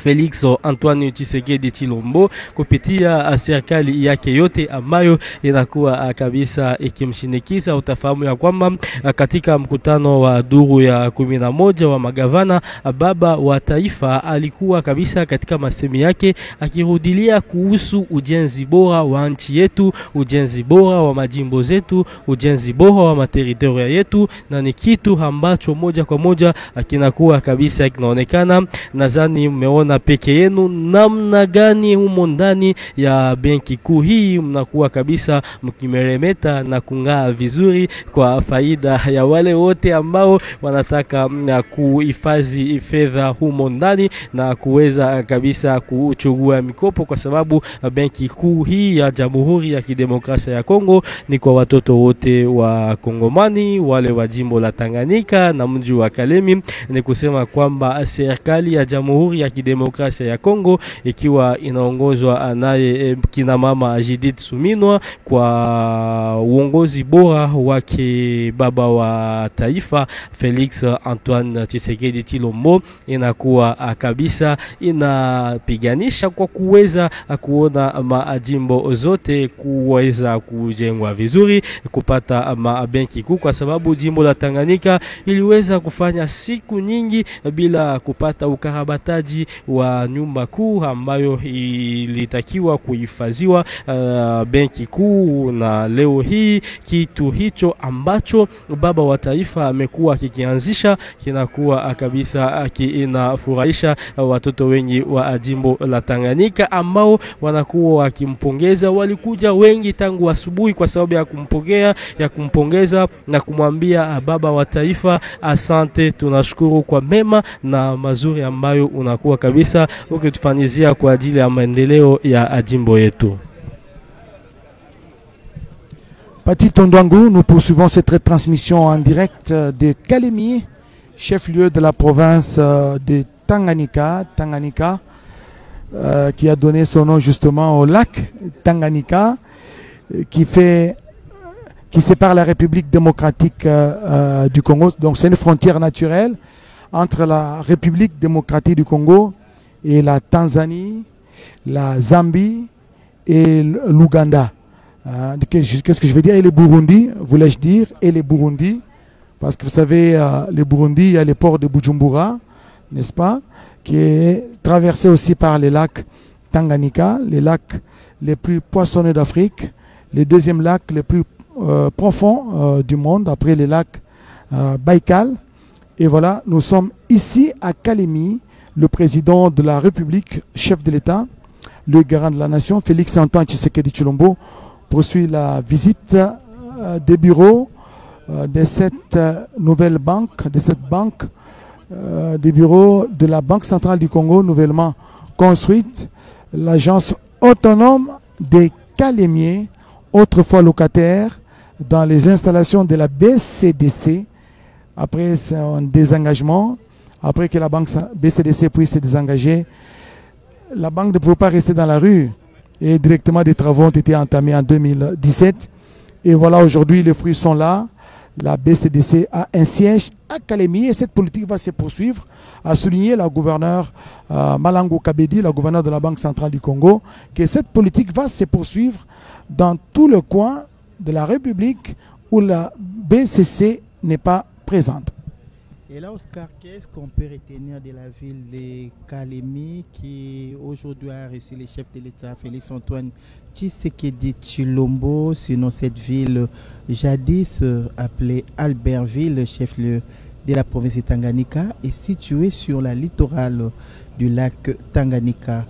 Felix Antoine Tshisekedi Tshilombo kupitia serikali yake yote ambayo inakuwa kabisa ikimshinikiza. Utafahamu ya kwamba katika mkutano wa duru ya 11 wa magavana, baba wa taifa alikuwa kabisa katika masemi yake akirudilia kuhusu ujenzi bora wa nchi yetu, ujenzi bora wa majimbo zetu, ujenzi bora wa materitoria yetu, na ni kitu ambacho moja kwa moja kinakuwa kabisa kinaonekana. Nadhani mnaona peke yenu namna gani humo ndani ya benki kuu hii mnakuwa kabisa mkimeremeta na kung'aa vizuri kwa faida ya wale wote ambao wanataka kuhifadhi fedha humo ndani na kuweza kabisa kuchukua mikopo, kwa sababu benki kuu hii ya Jamhuri ya Kidemokrasia ya Kongo ni kwa watoto wote wa Kongomani, wale wa jimbo la Tanganyika na mji wa Kalemi. Ni kusema kwamba serikali ya Jamhuri ya Kidemokrasia ya Kongo ikiwa inaongozwa naye kina mama Judith Suminwa kwa uongozi bora wake baba wa taifa Felix Antoine Tshisekedi Tshilombo, inakuwa kabisa inapiganisha kwa kuweza kuona majimbo zote kuweza kujengwa vizuri, kupata benki kuu, kwa sababu jimbo la Tanganyika iliweza kufanya siku nyingi bila kupata ukarabataji wa nyumba kuu ambayo ilitakiwa kuhifadhiwa benki kuu. Na leo hii kitu hicho ambacho baba wa taifa amekuwa kikianzisha kinakuwa kabisa kinafurahisha watoto wengi wa jimbo la Tanganyika ambao wanakuwa wakimpongeza. Walikuja wengi tangu asubuhi kwa sababu ya kumpongeza na kumwambia baba wa taifa asante, tunashukuru kwa mema na mazuri ambayo unakuwa kabisa ukitufanyizia kwa ajili ya maendeleo ya jimbo yetu. Pati Tondwangu, nous poursuivons cette transmission en direct de Kalemi, chef-lieu de la province de Tanganyika, qui a donné son nom justement au lac Tanganyika, qui sépare la République démocratique du Congo. Donc c'est une frontière naturelle entre la République démocratique du Congo et la Tanzanie, la Zambie et l'Ouganda. Qu'est-ce que je veux dire? Et le Burundi, voulais-je dire, et les Burundi, parce que vous savez, le Burundi, il y a le port de Bujumbura, n'est-ce pas, qui est traversé aussi par les lacs Tanganyika, les lacs les plus poissonneux d'Afrique, le deuxième lac le plus profond du monde, après les lacs Baïkal. Et voilà, nous sommes ici à Kalemi. Le président de la République, chef de l'État, le garant de la nation, Félix Antoine Tshisekedi Tshilombo, poursuit la visite des bureaux de cette nouvelle banque, des bureaux de la Banque centrale du Congo, nouvellement construite, l'agence autonome des Calémiers, autrefois locataire dans les installations de la BCDC, après son désengagement, après que la banque BCDC puisse se désengager, la banque ne pouvait pas rester dans la rue et directement des travaux ont été entamés en 2017. Et voilà, aujourd'hui les fruits sont là. La BCDC a un siège à Kalemi et cette politique va se poursuivre, a souligné la gouverneure Malangu Kabedi, la gouverneure de la Banque centrale du Congo, que cette politique va se poursuivre dans tout le coin de la République où la BCC n'est pas présente. Et là, Oscar, qu'est-ce qu'on peut retenir de la ville de Kalemi qui aujourd'hui a reçu le chef de l'État, Félix Antoine Tshisekedi Tshilombo, sinon cette ville jadis appelée Albertville, chef-lieu de la province de Tanganyika, est située sur la littorale du lac Tanganyika.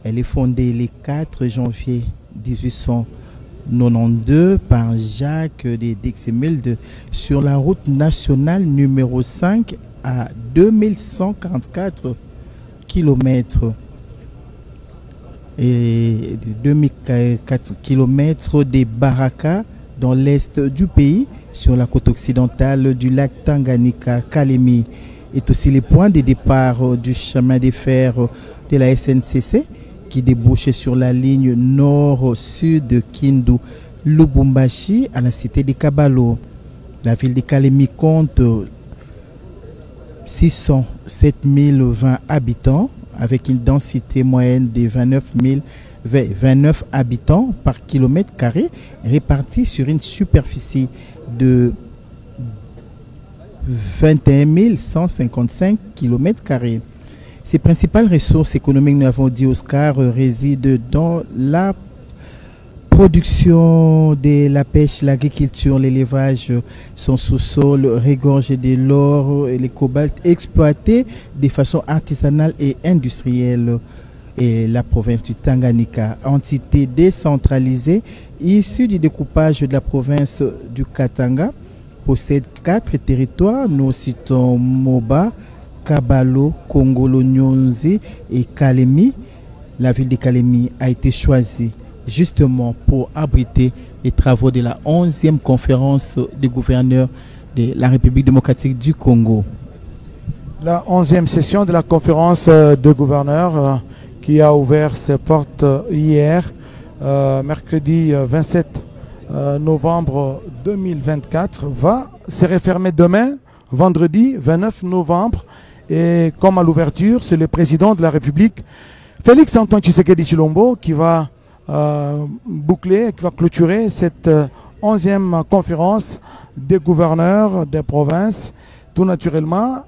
Elle est fondée le 4 janvier 1892 par Jacques de Dixmude sur la route nationale numéro 5 à 2144 km et 2004 km des Baraka dans l'est du pays, sur la côte occidentale du lac Tanganyika. Kalemi est aussi le point de départ du chemin de fer de la SNCC qui débouchait sur la ligne nord-sud de Kindu, Lubumbashi à la cité de Kabalo. La ville de Kalemi compte 607 020 habitants avec une densité moyenne de 29 habitants par kilomètre carré répartis sur une superficie de 21 155 km carrés. Ses principales ressources économiques, nous l'avons dit, Oscar, résident dans la production de la pêche, l'agriculture, l'élevage sont sous-sol, regorgés de l'or et le cobalt exploités de façon artisanale et industrielle. Et la province du Tanganyika, entité décentralisée issue du découpage de la province du Katanga, possède 4 territoires. Nous citons Moba, Kabalo, Kongolo, Nyonzi et Kalemi. La ville de Kalemi a été choisie justement pour abriter les travaux de la 11e conférence des gouverneurs de la République démocratique du Congo. La 11e session de la conférence de gouverneurs qui a ouvert ses portes hier, mercredi 27 novembre 2024, va se refermer demain, vendredi 29 novembre. Et comme à l'ouverture, c'est le président de la République, Félix Antoine Tshisekedi Tshilombo, qui va boucler, qui va clôturer cette 11e conférence des gouverneurs des provinces. Tout naturellement,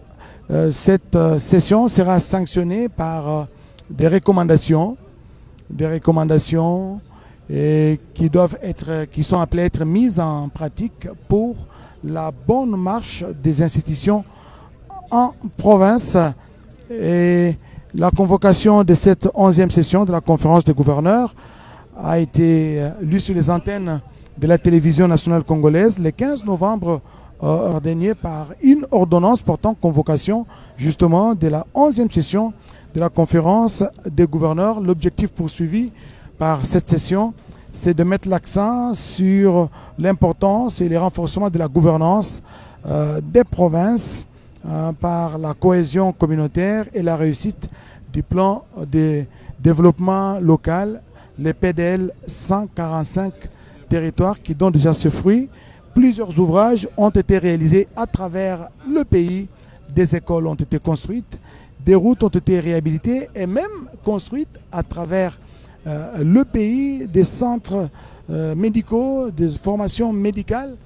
cette session sera sanctionnée par des recommandations qui sont appelées à être mises en pratique pour la bonne marche des institutions en province. Et la convocation de cette 11e session de la conférence des gouverneurs a été lue sur les antennes de la télévision nationale congolaise le 15 novembre dernier par une ordonnance portant convocation justement de la 11e session de la conférence des gouverneurs. L'objectif poursuivi par cette session, c'est de mettre l'accent sur l'importance et le renforcement de la gouvernance des provinces par la cohésion communautaire et la réussite du plan de développement local, les PDL 145 territoires qui donnent déjà ce fruit. Plusieurs ouvrages ont été réalisés à travers le pays, des écoles ont été construites, des routes ont été réhabilitées et même construites à travers le pays, des centres médicaux, des formations médicales.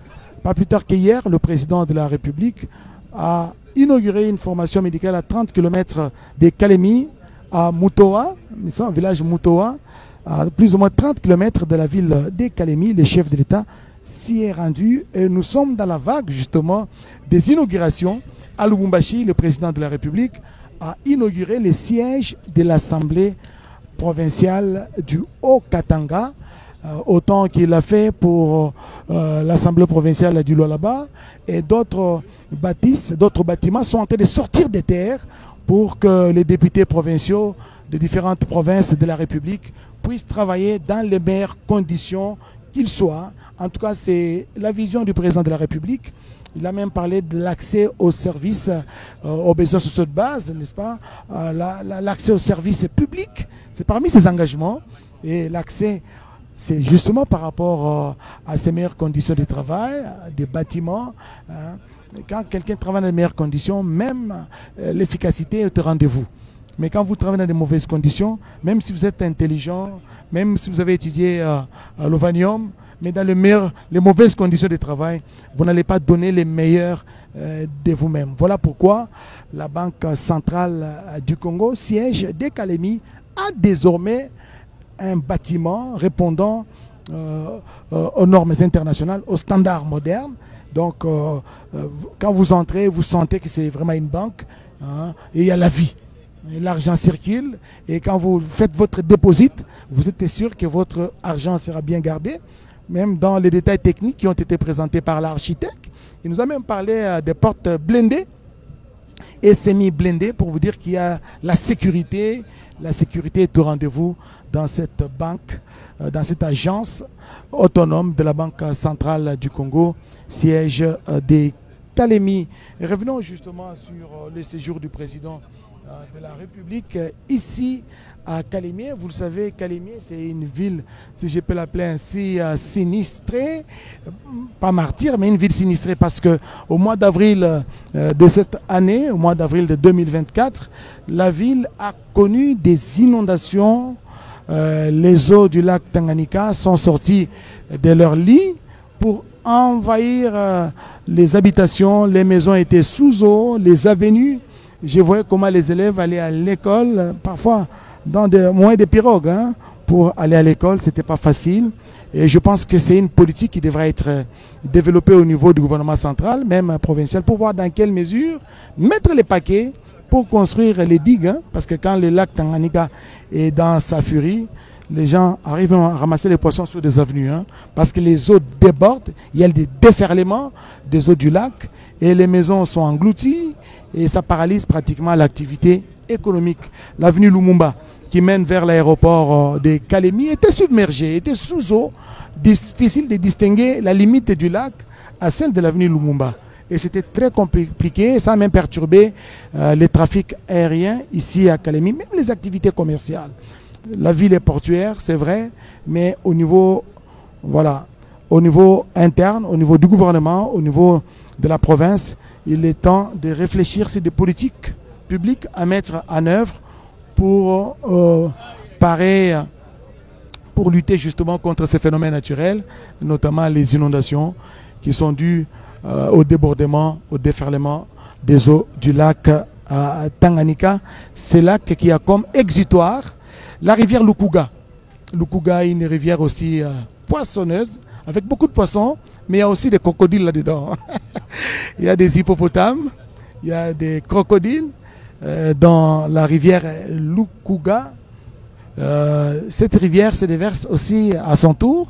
Pas plus tard qu'hier, le président de la République a inauguré une formation médicale à 30 km de Kalemi, à Mutoa, un village Mutoa, à plus ou moins 30 km de la ville de Kalemi. Le chef de l'État s'y est rendu et nous sommes dans la vague justement des inaugurations. À Lubumbashi, le président de la République a inauguré le siège de l'Assemblée provinciale du Haut-Katanga, autant qu'il a fait pour l'Assemblée provinciale du Lualaba, et d'autres bâtiments sont en train de sortir des terres pour que les députés provinciaux de différentes provinces de la République puissent travailler dans les meilleures conditions qu'ils soient. En tout cas, c'est la vision du président de la République. Il a même parlé de l'accès aux services, aux besoins sociaux de base, n'est-ce pas? L'accès aux services publics, c'est parmi ses engagements. Et l'accès, c'est justement par rapport à ces meilleures conditions de travail, des bâtiments. Quand quelqu'un travaille dans les meilleures conditions, même l'efficacité est au rendez-vous. Mais quand vous travaillez dans de mauvaises conditions, même si vous êtes intelligent, même si vous avez étudié à l'Ovanium, mais dans les mauvaises conditions de travail, vous n'allez pas donner les meilleurs de vous-même. Voilà pourquoi la Banque centrale du Congo, siège de Kalemi, a désormais un bâtiment répondant aux normes internationales, aux standards modernes. Donc, quand vous entrez, vous sentez que c'est vraiment une banque, hein, et il y a la vie. L'argent circule et quand vous faites votre dépôt, vous êtes sûr que votre argent sera bien gardé, même dans les détails techniques qui ont été présentés par l'architecte. Il nous a même parlé des portes blindées et semi-blindées pour vous dire qu'il y a la sécurité. La sécurité est au rendez-vous dans cette banque, dans cette agence autonome de la Banque centrale du Congo, siège des Kalemi. Et revenons justement sur le séjour du président de la République ici à Kalemi. Vous le savez, Kalemi, c'est une ville, si je peux l'appeler ainsi, sinistrée, pas martyre, mais une ville sinistrée parce que au mois d'avril de cette année, au mois d'avril de 2024, la ville a connu des inondations. Les eaux du lac Tanganyika sont sorties de leur lit pour envahir les habitations. Les maisons étaient sous eau, les avenues. Je voyais comment les élèves allaient à l'école, parfois dans des moyens de pirogue, hein, pour aller à l'école, c'était pas facile. Et je pense que c'est une politique qui devrait être développée au niveau du gouvernement central, même provincial, pour voir dans quelle mesure mettre les paquets pour construire les digues. Hein, parce que quand le lac Tanganyika est dans sa furie, les gens arrivent à ramasser les poissons sur des avenues. Hein, parce que les eaux débordent, il y a des déferlements des eaux du lac et les maisons sont englouties et ça paralyse pratiquement l'activité économique. L'avenue Lumumba, qui mène vers l'aéroport de Kalemi, était submergée, était sous eau. Difficile de distinguer la limite du lac à celle de l'avenue Lumumba. Et c'était très compliqué, ça a même perturbé les trafics aériens ici à Kalemi, même les activités commerciales. La ville est portuaire, c'est vrai, mais au niveau, voilà, au niveau interne, au niveau du gouvernement, au niveau de la province, il est temps de réfléchir sur des politiques publiques à mettre en œuvre pour pour lutter justement contre ces phénomènes naturels, notamment les inondations qui sont dues au débordement, au déferlement des eaux du lac Tanganyika. C'est lac qui a comme exutoire la rivière Lukuga. Lukuga est une rivière aussi poissonneuse, avec beaucoup de poissons, mais il y a aussi des crocodiles là-dedans. Il y a des hippopotames, il y a des crocodiles dans la rivière Lukuga. Cette rivière se déverse aussi à son tour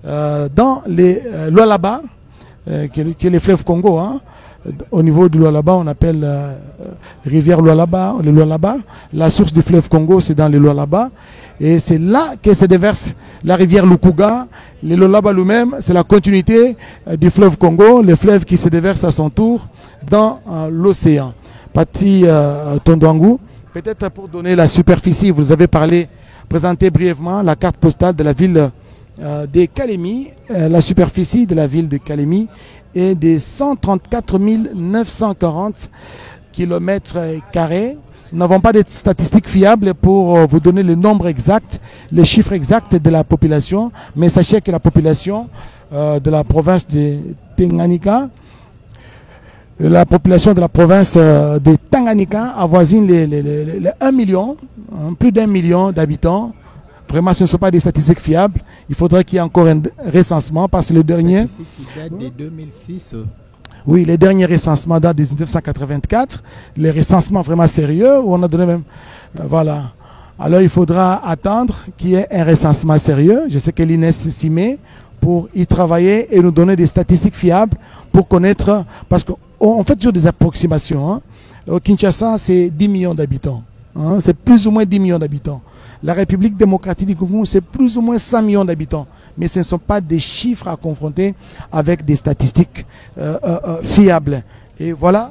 dans les Lualaba, qui est le fleuve Congo. Hein. Au niveau du Lualaba, on appelle rivière Lualaba, le Lualaba. La source du fleuve Congo, c'est dans le Lualaba. Et c'est là que se déverse la rivière Lukuga. Le Lualaba lui-même, c'est la continuité du fleuve Congo, le fleuve qui se déverse à son tour dans l'océan. Pati Tondouangou, peut-être pour donner la superficie, vous avez présenté brièvement la carte postale de la ville de Kalemi. La superficie de la ville de Kalemi est de 134 940 km². Nous n'avons pas de statistiques fiables pour vous donner le nombre exact, les chiffres exacts de la population, mais sachez que la population de la province de Tanganyika, la population de la province de Tanganyika avoisine les 1 million, plus d'1 million d'habitants. Vraiment, ce ne sont pas des statistiques fiables. Il faudrait qu'il y ait encore un recensement parce que le dernier... Statistique qui date de 2006. Oui, les derniers recensements datent de 1984. Les recensements vraiment sérieux où on a donné même... voilà. Alors, il faudra attendre qu'il y ait un recensement sérieux. Je sais que l'INES s'y met pour y travailler et nous donner des statistiques fiables pour connaître... Parce qu'on fait toujours des approximations. Hein. Au Kinshasa, c'est 10 millions d'habitants. Hein. C'est plus ou moins 10 millions d'habitants. La République démocratique du Congo, c'est plus ou moins 100 millions d'habitants. Mais ce ne sont pas des chiffres à confronter avec des statistiques fiables. Et voilà,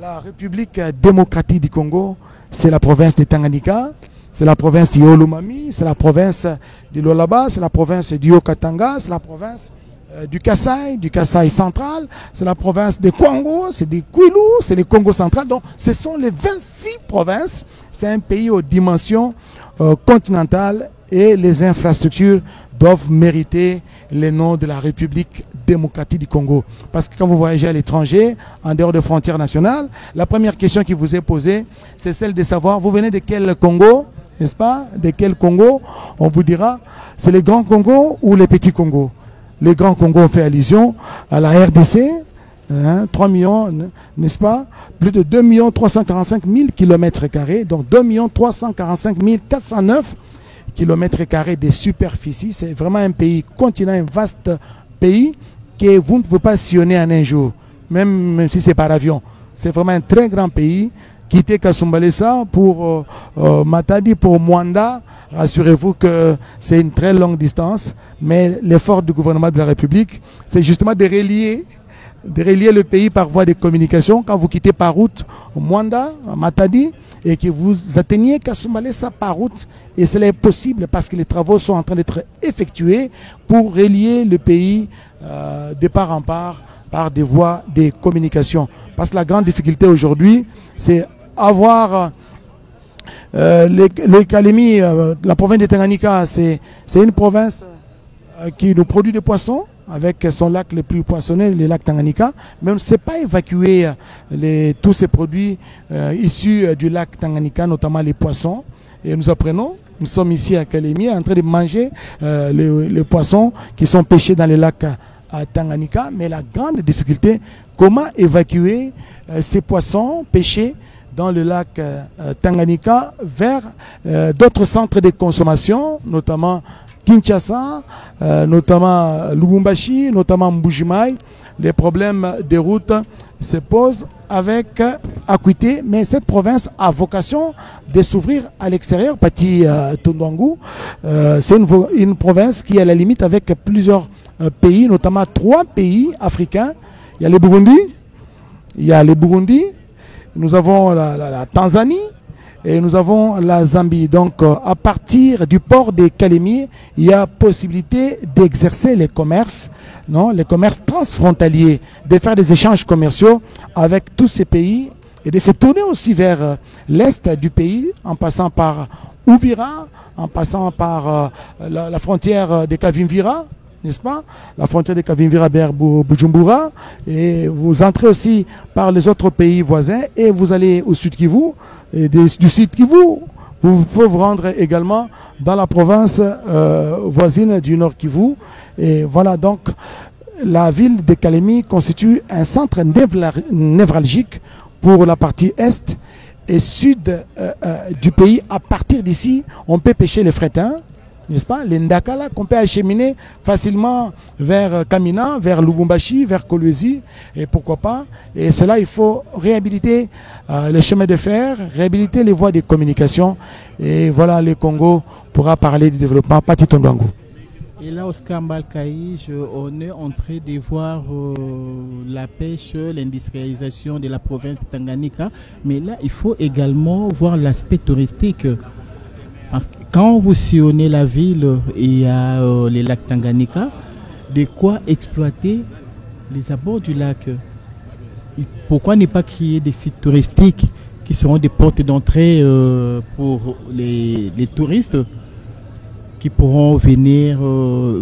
la République démocratique du Congo, c'est la province de Tanganyika, c'est la province du Olomami, c'est la province du Lualaba, c'est la province du Haut-Katanga, c'est la province du Kasaï central, c'est la province de Kwango, c'est du Kwilu, c'est le Congo central. Donc, ce sont les 26 provinces. C'est un pays aux dimensions continentales et les infrastructures doivent mériter le nom de la République démocratique du Congo. Parce que quand vous voyagez à l'étranger, en dehors des frontières nationales, la première question qui vous est posée, c'est celle de savoir, vous venez de quel Congo, n'est-ce pas? De quel Congo? On vous dira, c'est le Grand Congo ou le Petit Congo? Le Grand Congo fait allusion à la RDC, hein, 3 millions, n'est-ce pas? Plus de 2 345 000 km², donc 2 345 409 km² de superficie. C'est vraiment un pays continent, un vaste pays que vous ne pouvez pas sillonner en un jour, même si c'est par avion. C'est vraiment un très grand pays. Quitter Kasumbalesa pour Matadi, pour Mwanda, rassurez-vous que c'est une très longue distance, mais l'effort du gouvernement de la République, c'est justement de relier le pays par voie de communication. Quand vous quittez par route Mwanda, Matadi, et que vous atteignez Kasumbalesa par route, et cela est possible parce que les travaux sont en train d'être effectués pour relier le pays de part en part par des voies de communication. Parce que la grande difficulté aujourd'hui, c'est avoir le Kalemi, la province de Tanganyika, c'est une province qui nous produit des poissons avec son lac le plus poissonné, le lac Tanganyika, mais on ne sait pas évacuer tous ces produits issus du lac Tanganyika, notamment les poissons. Et nous apprenons Nous sommes ici à Kalemi en train de manger les poissons qui sont pêchés dans les lacs à Tanganyika. Mais la grande difficulté, comment évacuer ces poissons pêchés dans le lac Tanganyika vers d'autres centres de consommation, notamment Kinshasa, notamment Lubumbashi, notamment Mbujimaï. Les problèmes des routes se posent avec acuité, mais cette province a vocation de s'ouvrir à l'extérieur. Pati Tondouangou, c'est une province qui est à la limite avec plusieurs pays, notamment 3 pays africains. Il y a le Burundi, nous avons la Tanzanie et nous avons la Zambie. Donc à partir du port de Kalemi, il y a possibilité d'exercer les commerces, les commerces transfrontaliers, de faire des échanges commerciaux avec tous ces pays et de se tourner aussi vers l'est du pays en passant par Uvira, en passant par la frontière de Kavimvira, n'est-ce pas? La frontière de Kavimvira vers Bujumbura, et vous entrez aussi par les autres pays voisins et vous allez au Sud Kivu, et du Sud Kivu, vous pouvez vous rendre également dans la province voisine du Nord Kivu. Et voilà, donc la ville de Kalemi constitue un centre névralgique pour la partie est et sud du pays. À partir d'ici, on peut pêcher les frétins, n'est-ce pas, les ndakala qu'on peut acheminer facilement vers Kamina, vers Lubumbashi, vers Kolwezi, et pourquoi pas. Et cela, il faut réhabiliter les chemins de fer, réhabiliter les voies de communication. Et voilà, le Congo pourra parler du développement. Pati Tondouangou. Et là, Oscar Mbalkaï, on est en train de voir la pêche, l'industrialisation de la province de Tanganyika. Mais là, il faut également voir l'aspect touristique. Parce que quand vous sillonnez la ville, il y a les lacs Tanganyika, de quoi exploiter les abords du lac. Pourquoi ne pas créer des sites touristiques qui seront des portes d'entrée pour les touristes qui pourront venir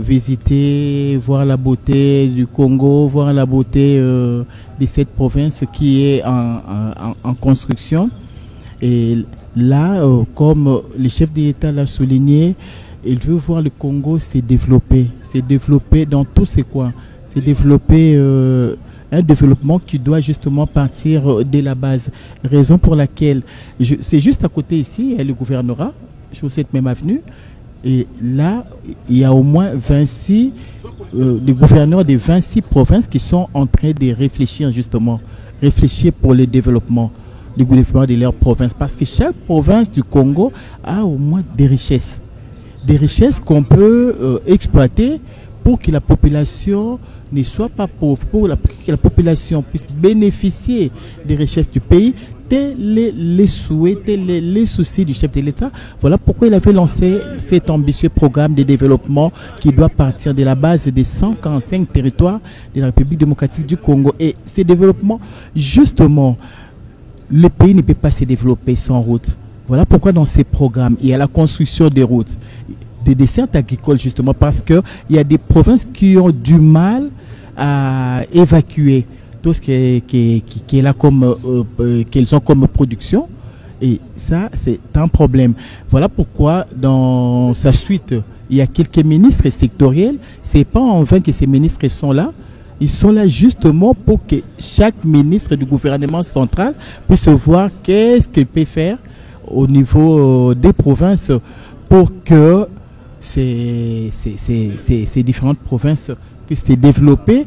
visiter, voir la beauté du Congo, voir la beauté de cette province qui est en construction. Et là, comme le chef de l'État l'a souligné, il veut voir le Congo se développer dans tous ses coins, se développer un développement qui doit justement partir de la base. Raison pour laquelle, c'est juste à côté ici, il y a le gouvernorat, sur cette même avenue, et là, il y a au moins 26 des gouverneurs de 26 provinces qui sont en train de réfléchir justement, pour le développement du gouvernement de leur province, parce que chaque province du Congo a au moins des richesses qu'on peut exploiter pour que la population ne soit pas pauvre, pour que la population puisse bénéficier des richesses du pays, tels les souhaits, tels les soucis du chef de l'État. Voilà pourquoi il avait lancé cet ambitieux programme de développement qui doit partir de la base des 145 territoires de la République démocratique du Congo. Et ces développements, justement, le pays ne peut pas se développer sans route. Voilà pourquoi dans ces programmes, il y a la construction des routes, des dessertes agricoles justement, parce qu'il y a des provinces qui ont du mal à évacuer tout ce qui est là comme qu'elles ont comme production, et ça c'est un problème. Voilà pourquoi dans sa suite, il y a quelques ministres sectoriels. C'est pas en vain que ces ministres sont là. Ils sont là justement pour que chaque ministre du gouvernement central puisse voir qu'est-ce qu'il peut faire au niveau des provinces pour que ces différentes provinces puissent se développer,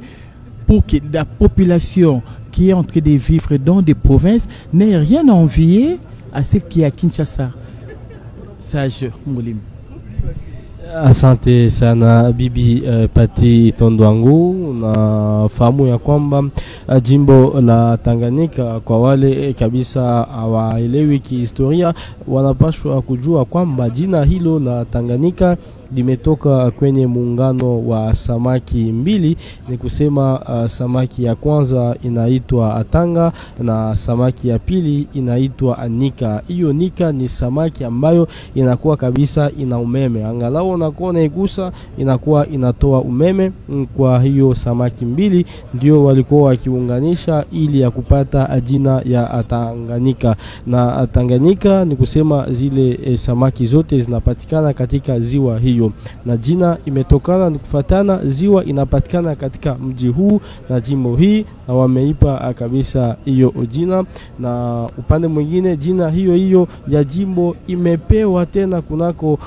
pour que la population qui est en train de vivre dans des provinces n'ait rien à envier à celle qui est à Kinshasa. Sage Moulim. Asante sana Bibi Pati Tondouangou. Na fahamu ya kwamba jimbo la Tanganyika, kwa wale kabisa hawaelewi kihistoria, wanapaswa kujua kwamba jina hilo la Tanganyika limetoka kwenye muungano wa samaki mbili. Ni kusema samaki ya kwanza inaitwa Atanga na samaki ya pili inaitwa Anika. Hiyo Nika ni samaki ambayo inakuwa kabisa ina umeme, angalau unakuwa unaigusa inakuwa inatoa umeme. Kwa hiyo samaki mbili ndio walikuwa wakiunganisha ili ya kupata jina ya Tanganyika. Na Tanganyika ni kusema zile samaki zote zinapatikana katika ziwa hiyo, na jina imetokana kufuatana ziwa inapatikana katika mji huu na jimbo hii, na wameipa kabisa hiyo jina. Na upande mwingine jina hiyo ya jimbo imepewa tena kunako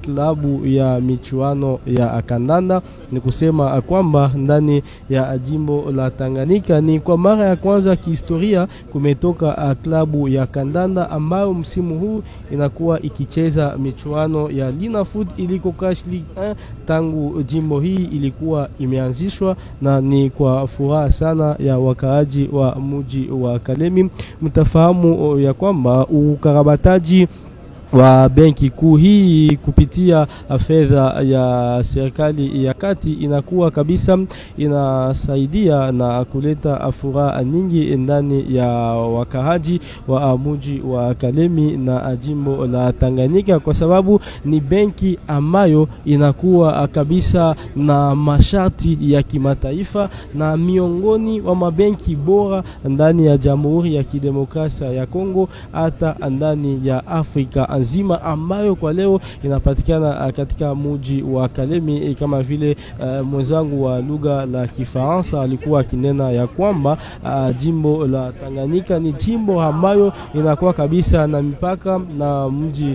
klabu ya michuano ya kandanda. Ni kusema kwamba ndani ya jimbo la Tanganyika ni kwa mara ya kwanza kihistoria kumetoka klabu ya kandanda ambayo msimu huu inakuwa ikicheza michuano ya Linafoot iliko Cash League 1 tangu jimbo hii ilikuwa imeanzishwa, na ni kwa furaha sana ya wakaaji wa mji wa Kalemi. Mtafahamu ya kwamba ukarabataji wa benki kuu hii kupitia fedha ya serikali ya kati inakuwa kabisa inasaidia na kuleta furaha nyingi ndani ya wakaaji wa mji wa Kalemi na jimbo la Tanganyika, kwa sababu ni benki ambayo inakuwa kabisa na masharti ya kimataifa na miongoni wa mabenki bora ndani ya Jamhuri ya Kidemokrasia ya Kongo, hata ndani ya Afrika nzima, ambayo kwa leo inapatikana katika mji wa Kalemi. Kama vile mwenzangu wa lugha la Kifaransa alikuwa kinena ya kwamba jimbo la Tanganyika ni jimbo ambayo inakuwa kabisa na mipaka na mji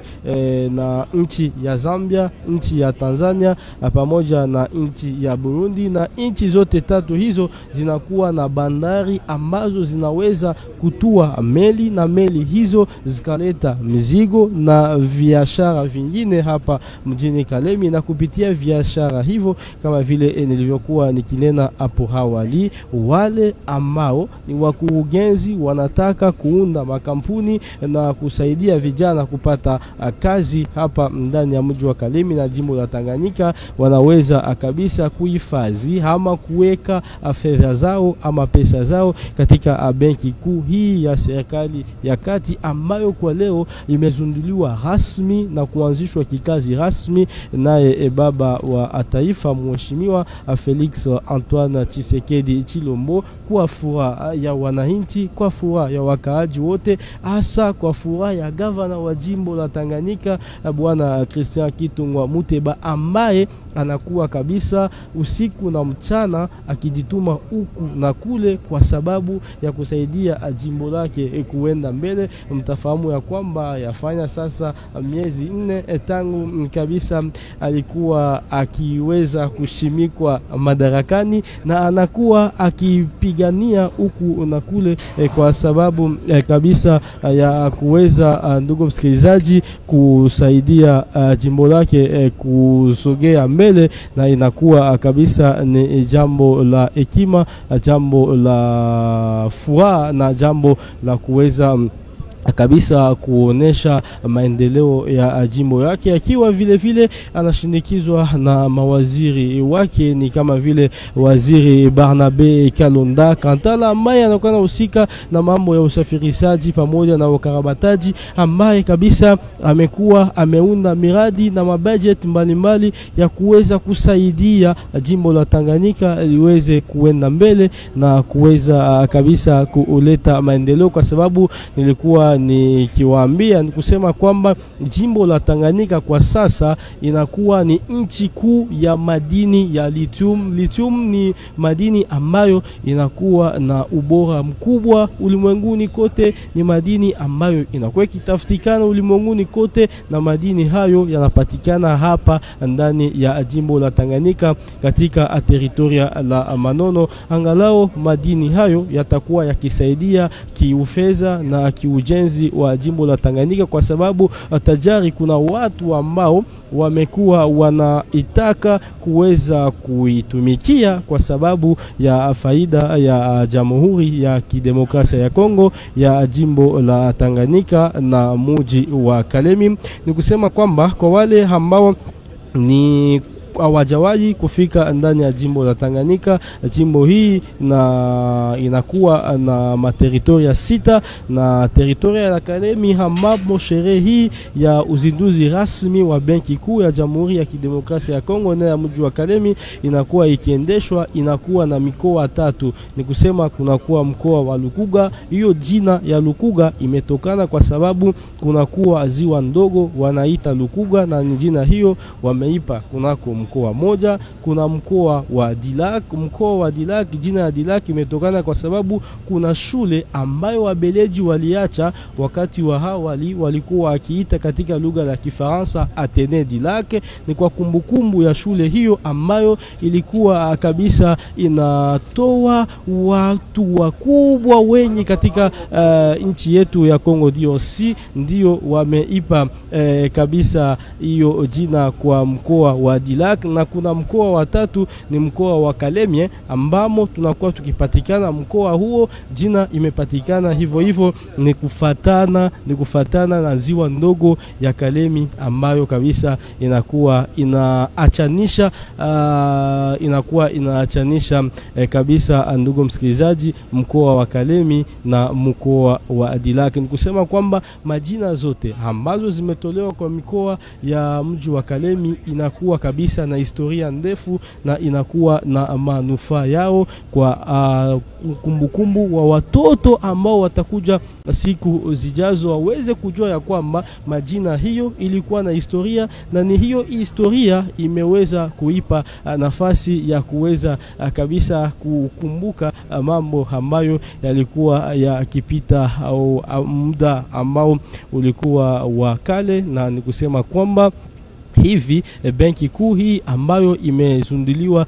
na nchi ya Zambia, nchi ya Tanzania pamoja na nchi ya Burundi, na nchi zote tatu hizo zinakuwa na bandari ambazo zinaweza kutua meli, na meli hizo zikaleta mizigo na biashara vingine hapa mjini Kalemi. Na kupitia biashara hivyo, kama vile nilivyokuwa nikinena hapo awali, wale ambao ni wakurugenzi wanataka kuunda makampuni na kusaidia vijana kupata kazi hapa ndani ya mji wa Kalemi na jimbo la Tanganyika, wanaweza kabisa kuhifadhi ama kuweka fedha zao ama pesa zao katika benki kuu hii ya serikali ya kati, ambayo kwa leo imezunduliwa rasmi na kuanzishwa kikazi rasmi naye baba wa taifa Mheshimiwa Felix Antoine Tshisekedi Tshilombo, kwa furaha ya wananchi, kwa furaha ya wakaaji wote, hasa kwa furaha ya gavana wa jimbo la Tanganyika Bwana Christian Kitungwa Muteba, ambaye anakuwa kabisa usiku na mchana akijituma huku na kule kwa sababu ya kusaidia jimbo lake kuenda mbele. Mtafahamu ya kwamba yafanya sasa miezi 4 tangu kabisa alikuwa akiweza kushimikwa madarakani, na anakuwa akipigania huku na kule kwa sababu kabisa ya kuweza, ndugu msikilizaji, kusaidia jimbo lake kusogea mbele, na inakuwa kabisa ni jambo la hekima, jambo la furaha na jambo la kuweza kabisa kuonesha maendeleo ya jimbo yake, akiwa vile vile anashinikizwa na mawaziri wake, ni kama vile waziri Barnabe Kalonda Kantala ambaye anakuwa husika na mambo ya usafirishaji pamoja na ukarabataji, ambaye kabisa amekuwa ameunda miradi na mabudget mbalimbali ya kuweza kusaidia jimbo la Tanganyika liweze kuenda mbele na kuweza kabisa kuleta maendeleo, kwa sababu nilikuwa nikiwaambia ni kusema kwamba jimbo la Tanganyika kwa sasa inakuwa ni nchi kuu ya madini ya lithium. Lithium ni madini ambayo inakuwa na ubora mkubwa ulimwenguni kote, ni madini ambayo inakuwa kitafutikana ulimwenguni kote, na madini hayo yanapatikana hapa ndani ya jimbo la Tanganyika katika teritoria la Manono. Angalau madini hayo yatakuwa yakisaidia kiufedha na kiujenzi wa jimbo la Tanganyika, kwa sababu tajari kuna watu ambao wamekuwa wanaitaka kuweza kuitumikia kwa sababu ya faida ya Jamhuri ya Kidemokrasia ya Kongo ya jimbo la Tanganyika na mji wa Kalemi. Ni kusema kwamba kwa wale ambao ni hawajawahi kufika ndani ya jimbo la Tanganyika. Jimbo hii inakuwa na materitoria 6 na teritoria ya Kalemi, ambapo sherehe hii ya uzinduzi rasmi wa benki kuu ya Jamhuri ya Kidemokrasia ya Kongo na ya mji wa Kalemi inakuwa ikiendeshwa, inakuwa na mikoa 3. Ni kusema kunakuwa mkoa wa Lukuga. Hiyo jina ya Lukuga imetokana kwa sababu kunakuwa ziwa ndogo wanaita Lukuga, na jina hiyo wameipa kunako mkoa moja. Kuna mkoa wa Dilak. Mkoa wa Dilak, jina ya Dilak imetokana kwa sababu kuna shule ambayo wabeleji waliacha wakati wa awali, walikuwa wakiita katika lugha la Kifaransa Atene Dilak. Ni kwa kumbukumbu ya shule hiyo ambayo ilikuwa kabisa inatoa watu wakubwa wenye katika nchi yetu ya Kongo DRC, ndio wameipa kabisa hiyo jina kwa mkoa wa Dilak. Na kuna mkoa wa 3 ni mkoa wa Kalemie, ambamo tunakuwa tukipatikana mkoa huo, jina imepatikana hivyo hivyo, ni kufatana na ziwa ndogo ya Kalemi ambayo kabisa inakuwa inaachanisha kabisa, ndugu msikilizaji, mkoa wa Kalemi na mkoa wa Dilak. Ni kusema kwamba majina zote ambazo zimetolewa kwa mikoa ya mji wa Kalemi inakuwa kabisa na historia ndefu na inakuwa na manufaa yao kwa kumbukumbu wa watoto ambao watakuja siku zijazo waweze kujua ya kwamba majina hiyo ilikuwa na historia, na ni hiyo historia imeweza kuipa nafasi ya kuweza kabisa kukumbuka mambo ambayo yalikuwa yakipita au muda ambao ulikuwa wa kale. Na ni kusema kwamba hivi benki kuu hii ambayo imezunduliwa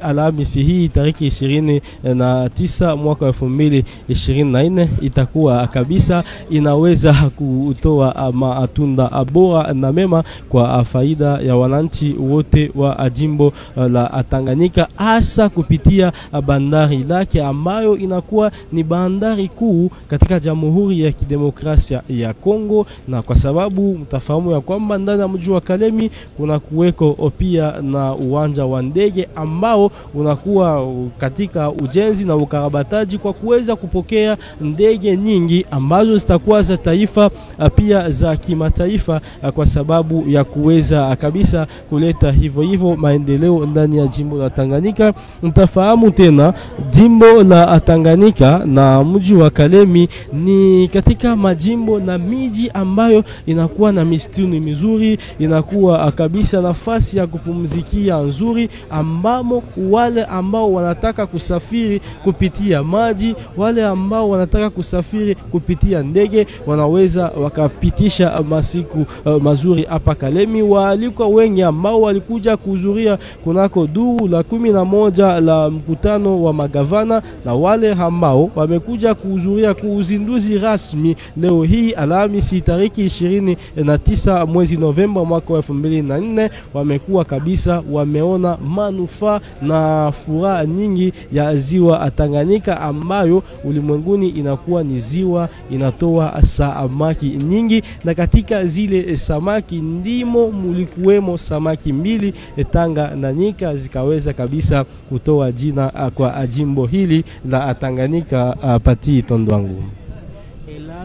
Alhamisi hii tariki 29 mwaka 2024 itakuwa kabisa inaweza kutoa matunda bora na mema kwa faida ya wananchi wote wa jimbo la Tanganyika, hasa kupitia bandari lake ambayo inakuwa ni bandari kuu katika Jamhuri ya Kidemokrasia ya Kongo. Na kwa sababu mtafahamu ya kwamba ndani mji wa Kalemi kuna kuweko pia na uwanja wa ndege ambao unakuwa katika ujenzi na ukarabataji kwa kuweza kupokea ndege nyingi ambazo zitakuwa za taifa pia za kimataifa, kwa sababu ya kuweza kabisa kuleta hivyo maendeleo ndani ya jimbo la Tanganyika. Mtafahamu tena jimbo la Tanganyika na mji wa Kalemi ni katika majimbo na miji ambayo inakuwa na misitu mizuri, inakuwa kabisa nafasi ya kupumzikia nzuri, ambamo wale ambao wanataka kusafiri kupitia maji, wale ambao wanataka kusafiri kupitia ndege wanaweza wakapitisha masiku mazuri hapa Kalemi. Waalikwa wengi ambao walikuja kuhudhuria kunako duru la 11 la mkutano wa magavana, na wale ambao wamekuja kuhudhuria kuuzinduzi rasmi leo hii Alhamisi tariki 29 mwezi Novemba mwaka 2024, wamekuwa kabisa wameona manufaa na furaha nyingi ya ziwa Tanganyika, ambayo ulimwenguni inakuwa ni ziwa inatoa samaki nyingi, na katika zile samaki ndimo mulikuwemo samaki 2 Tanganyika zikaweza kabisa kutoa jina kwa jimbo hili la Tanganyika. Pati Tondwangu.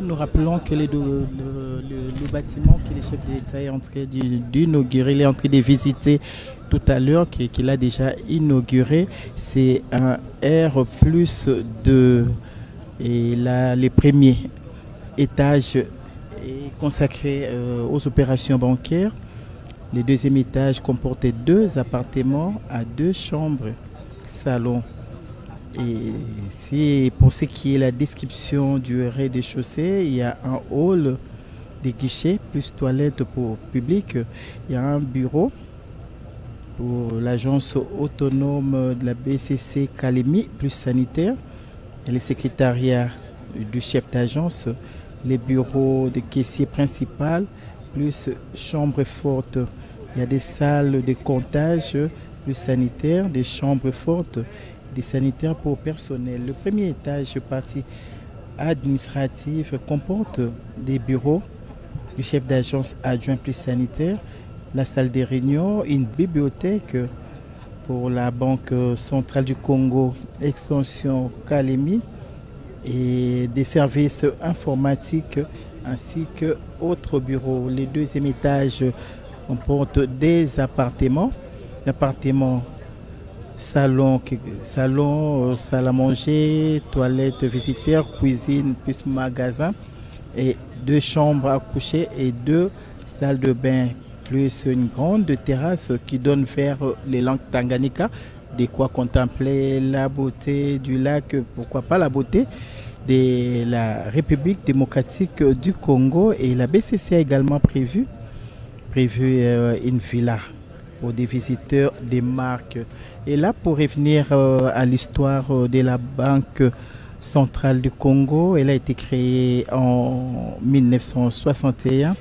Nous rappelons que le bâtiment que le chef de l'État est en train d'inaugurer, il est en train de visiter tout à l'heure, qu'il a déjà inauguré. C'est un R+2 et les premiers étages est consacré aux opérations bancaires. Le deuxième étage comporte 2 appartements à 2 chambres, salons. Et c'est pour ce qui est la description du rez-de-chaussée, il y a un hall, des guichets, plus toilettes pour public. Il y a un bureau pour l'agence autonome de la BCC Kalemi, plus sanitaire. Il y a le secrétariat du chef d'agence, les bureaux de caissier principal, plus chambre forte. Il y a des salles de comptage, plus sanitaire, des chambres fortes, des sanitaires pour personnel. Le premier étage, partie administrative, comporte des bureaux du chef d'agence adjoint plus sanitaire, la salle des réunions, une bibliothèque pour la Banque centrale du Congo, extension Kalemi, et des services informatiques ainsi que autres bureaux. Les deuxième étage comportent des appartements, salon, salle à manger, toilettes visiteurs, cuisine plus magasin, et 2 chambres à coucher et 2 salles de bain, plus une grande terrasse qui donne vers les langues Tanganyika. De quoi contempler la beauté du lac, pourquoi pas la beauté de la République démocratique du Congo. Et la BCC a également prévu une villa pour des visiteurs des marques. Et là, pour revenir à l'histoire de la Banque centrale du Congo, elle a été créée en 1961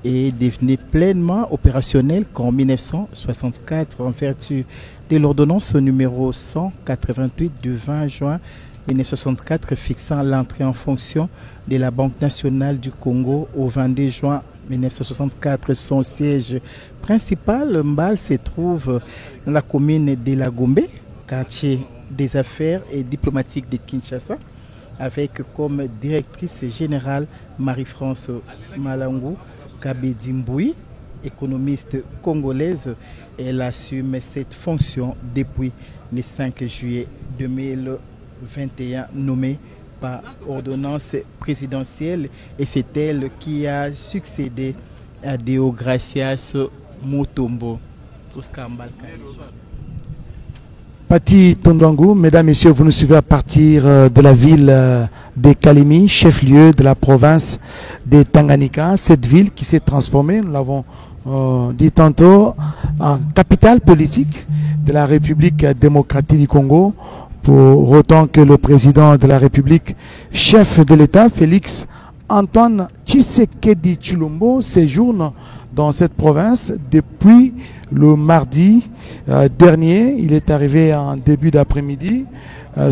et devenue pleinement opérationnelle qu'en 1964 en vertu de l'ordonnance numéro 188 du 20 juin 1964 fixant l'entrée en fonction de la Banque nationale du Congo au 22 juin 1964. Son siège principal, Mbal, se trouve dans la commune de la Gombe, quartier des affaires et diplomatiques de Kinshasa, avec comme directrice générale Marie-France Malangou Kabedi-Mboui, économiste congolaise. Elle assume cette fonction depuis le 5 juillet 2021, nommée par ordonnance présidentielle, et c'est elle qui a succédé à Deogracias Mutombo. Pati Tondwangu, mesdames, messieurs, vous nous suivez à partir de la ville de Kalemi, chef-lieu de la province de Tanganyika. Cette ville qui s'est transformée, nous l'avons dit tantôt, en capitale politique de la République démocratique du Congo, pour autant que le président de la République, chef de l'État, Félix Antoine Tshisekedi Tshilombo, séjourne dans cette province depuis le mardi dernier. Il est arrivé en début d'après-midi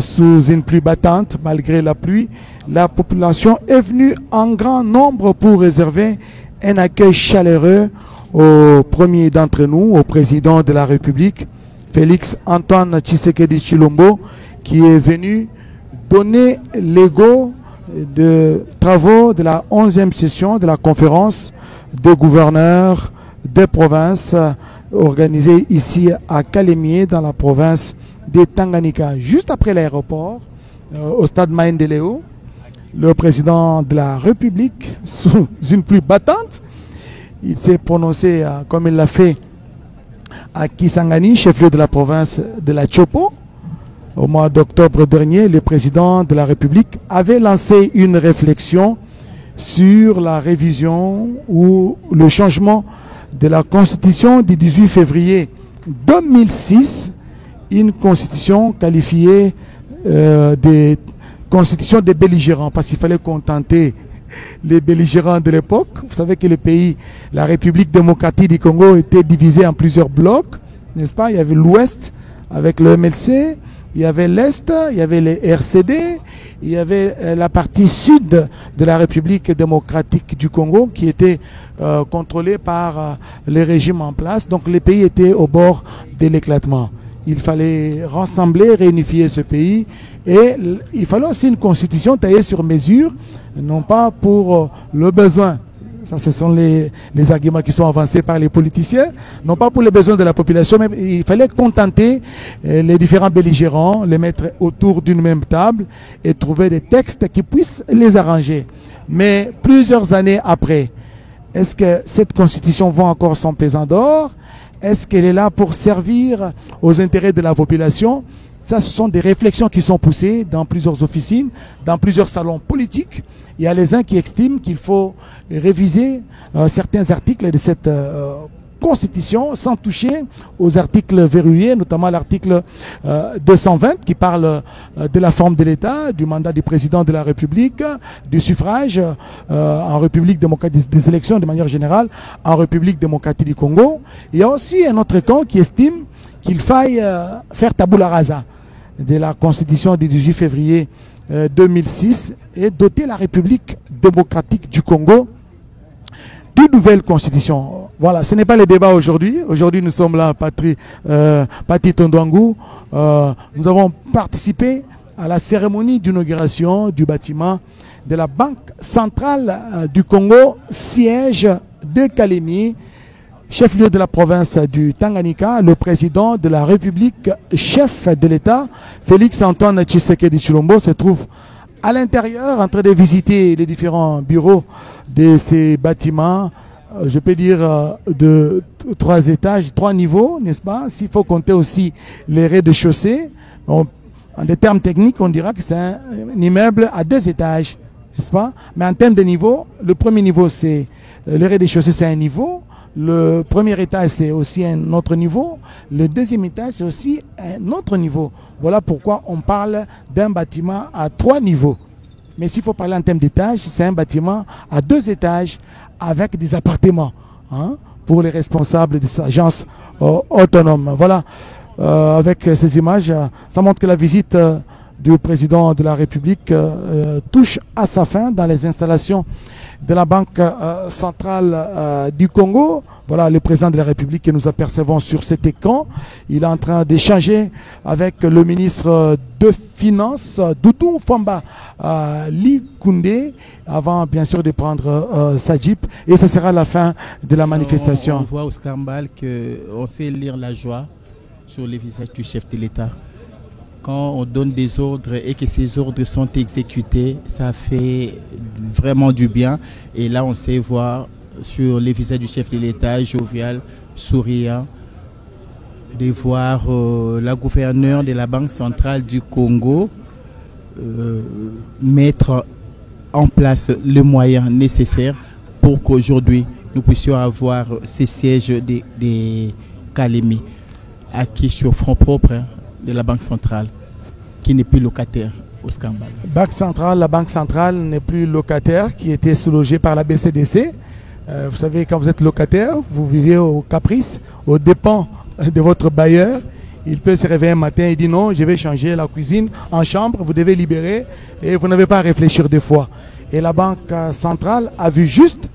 sous une pluie battante. Malgré la pluie, la population est venue en grand nombre pour réserver un accueil chaleureux au premier d'entre nous, au président de la République, Félix Antoine Tshisekedi Tshilombo, qui est venu donner l'ego de travaux de la 11e session de la conférence des gouverneurs des provinces organisée ici à Kalemi, dans la province de Tanganyika. Juste après l'aéroport, au stade Maendeleo, le président de la République, sous une pluie battante, il s'est prononcé comme il l'a fait à Kisangani, chef-lieu de la province de la Chopo. Au mois d'octobre dernier, le président de la République avait lancé une réflexion sur la révision ou le changement de la constitution du 18 février 2006, une constitution qualifiée de constitution des belligérants, parce qu'il fallait contenter les belligérants de l'époque. Vous savez que le pays, la République démocratique du Congo, était divisée en plusieurs blocs, n'est-ce pas? Il y avait l'Ouest avec le MLC, il y avait l'Est, il y avait les RCD, il y avait la partie sud de la République démocratique du Congo qui était contrôlée par les régimes en place. Donc le pays était au bord de l'éclatement. Il fallait rassembler, réunifier ce pays, et il fallait aussi une constitution taillée sur mesure, non pas pour le besoin. Ça, ce sont les arguments qui sont avancés par les politiciens, non pas pour les besoins de la population, mais il fallait contenter les différents belligérants, les mettre autour d'une même table et trouver des textes qui puissent les arranger. Mais plusieurs années après, est-ce que cette constitution vaut encore son pesant d'or? Est-ce qu'elle est là pour servir aux intérêts de la population? Ça, ce sont des réflexions qui sont poussées dans plusieurs officines, dans plusieurs salons politiques. Il y a les uns qui estiment qu'il faut réviser certains articles de cette Constitution sans toucher aux articles verrouillés, notamment l'article 220 qui parle de la forme de l'État, du mandat du président de la République, du suffrage en République démocratique, des élections de manière générale en République démocratique du Congo. Il y a aussi un autre camp qui estime qu'il faille faire tabula rasa de la Constitution du 18 février 2006 et doter la République démocratique du Congo d'une nouvelle Constitution. Voilà, ce n'est pas le débat aujourd'hui. Aujourd'hui, nous sommes là, Pati Tondouangou. Nous avons participé à la cérémonie d'inauguration du bâtiment de la Banque centrale du Congo, siège de Kalemi, chef-lieu de la province du Tanganyika. Le président de la République, chef de l'État, Félix Antoine Tshisekedi Tshilombo, se trouve à l'intérieur en train de visiter les différents bureaux de ces bâtiments. Je peux dire de 3 étages, 3 niveaux, n'est-ce pas? S'il faut compter aussi les rez-de-chaussée, en des termes techniques, on dira que c'est un immeuble à 2 étages, n'est-ce pas? Mais en termes de niveau, le premier niveau, c'est le rez-de-chaussée, c'est un niveau. Le premier étage, c'est aussi un autre niveau. Le deuxième étage, c'est aussi un autre niveau. Voilà pourquoi on parle d'un bâtiment à 3 niveaux. Mais s'il faut parler en termes d'étage, c'est un bâtiment à 2 étages avec des appartements pour les responsables des agences autonomes. Voilà, avec ces images, ça montre que la visite du président de la République touche à sa fin dans les installations de la Banque centrale du Congo. Voilà le président de la République que nous apercevons sur cet écran. Il est en train d'échanger avec le ministre de Finances, Doudou Famba Likunde, avant bien sûr de prendre sa jeep. Et ce sera la fin de la manifestation. On voit au Scambal qu'on sait lire la joie sur les visages du chef de l'État. Quand on donne des ordres et que ces ordres sont exécutés, ça fait vraiment du bien. Et là, on sait voir sur les visages du chef de l'État, jovial, souriant, de voir la gouverneure de la Banque centrale du Congo mettre en place les moyens nécessaires pour qu'aujourd'hui, nous puissions avoir ces sièges de Kalemi acquis sur fonds propres de la Banque centrale, qui n'est plus locataire au Scambal. La Banque centrale n'est plus locataire, qui était sous-logée par la BCDC. Vous savez, quand vous êtes locataire, vous vivez au caprice, aux dépens de votre bailleur. Il peut se réveiller un matin et dire non, je vais changer la cuisine en chambre, vous devez libérer et vous n'avez pas à réfléchir 2 fois. Et la Banque centrale a vu juste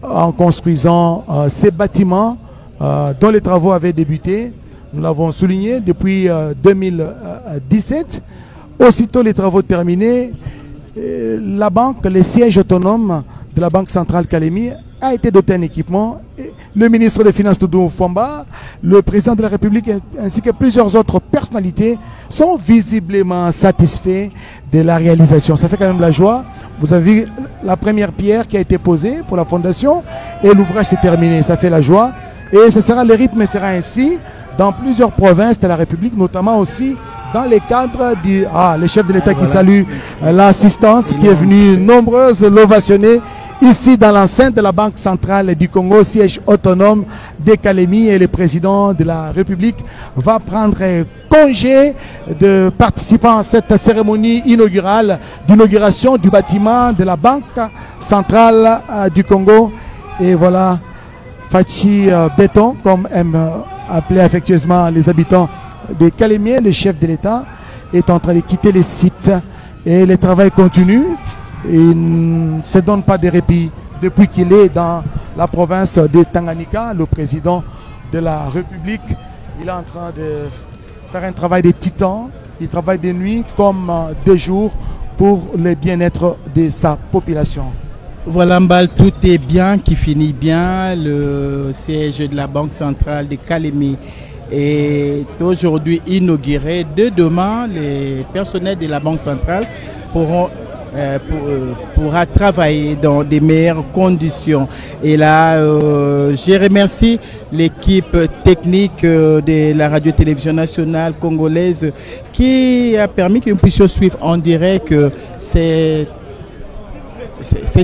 en construisant ces bâtiments dont les travaux avaient débuté. Nous l'avons souligné depuis 2017. Aussitôt les travaux terminés, la banque, les sièges autonomes de la Banque centrale Kalemi a été doté d'un équipement. Le ministre des Finances Doudou Famba, le président de la République ainsi que plusieurs autres personnalités sont visiblement satisfaits de la réalisation. Ça fait quand même la joie. Vous avez vu la première pierre qui a été posée pour la fondation et l'ouvrage s'est terminé. Ça fait la joie. Et ce sera, le rythme sera ainsi dans plusieurs provinces de la République, notamment aussi dans les cadres du... le chef de l'État qui salue l'assistance qui est venue nombreuse l'ovationner ici dans l'enceinte de la Banque centrale du Congo, siège autonome de Kalemi, et le président de la République va prendre congé de participant à cette cérémonie inaugurale d'inauguration du bâtiment de la Banque centrale du Congo. Et voilà, Fachi Béton, comme aiment appeler affectueusement les habitants de Kalemi, le chef de l'État, est en train de quitter les sites et le travail continue. Il ne se donne pas de répit depuis qu'il est dans la province de Tanganyika. Le président de la République, il est en train de faire un travail de titan. Il travaille de nuit comme de jour pour le bien-être de sa population. Voilà, Mbal, tout est bien, qui finit bien. Le siège de la Banque centrale de Kalemi est aujourd'hui inauguré. Dès demain, les personnels de la Banque centrale pourra travailler dans des meilleures conditions. Et là, je remercie l'équipe technique de la radio-télévision nationale congolaise qui a permis que nous puissions suivre en direct cette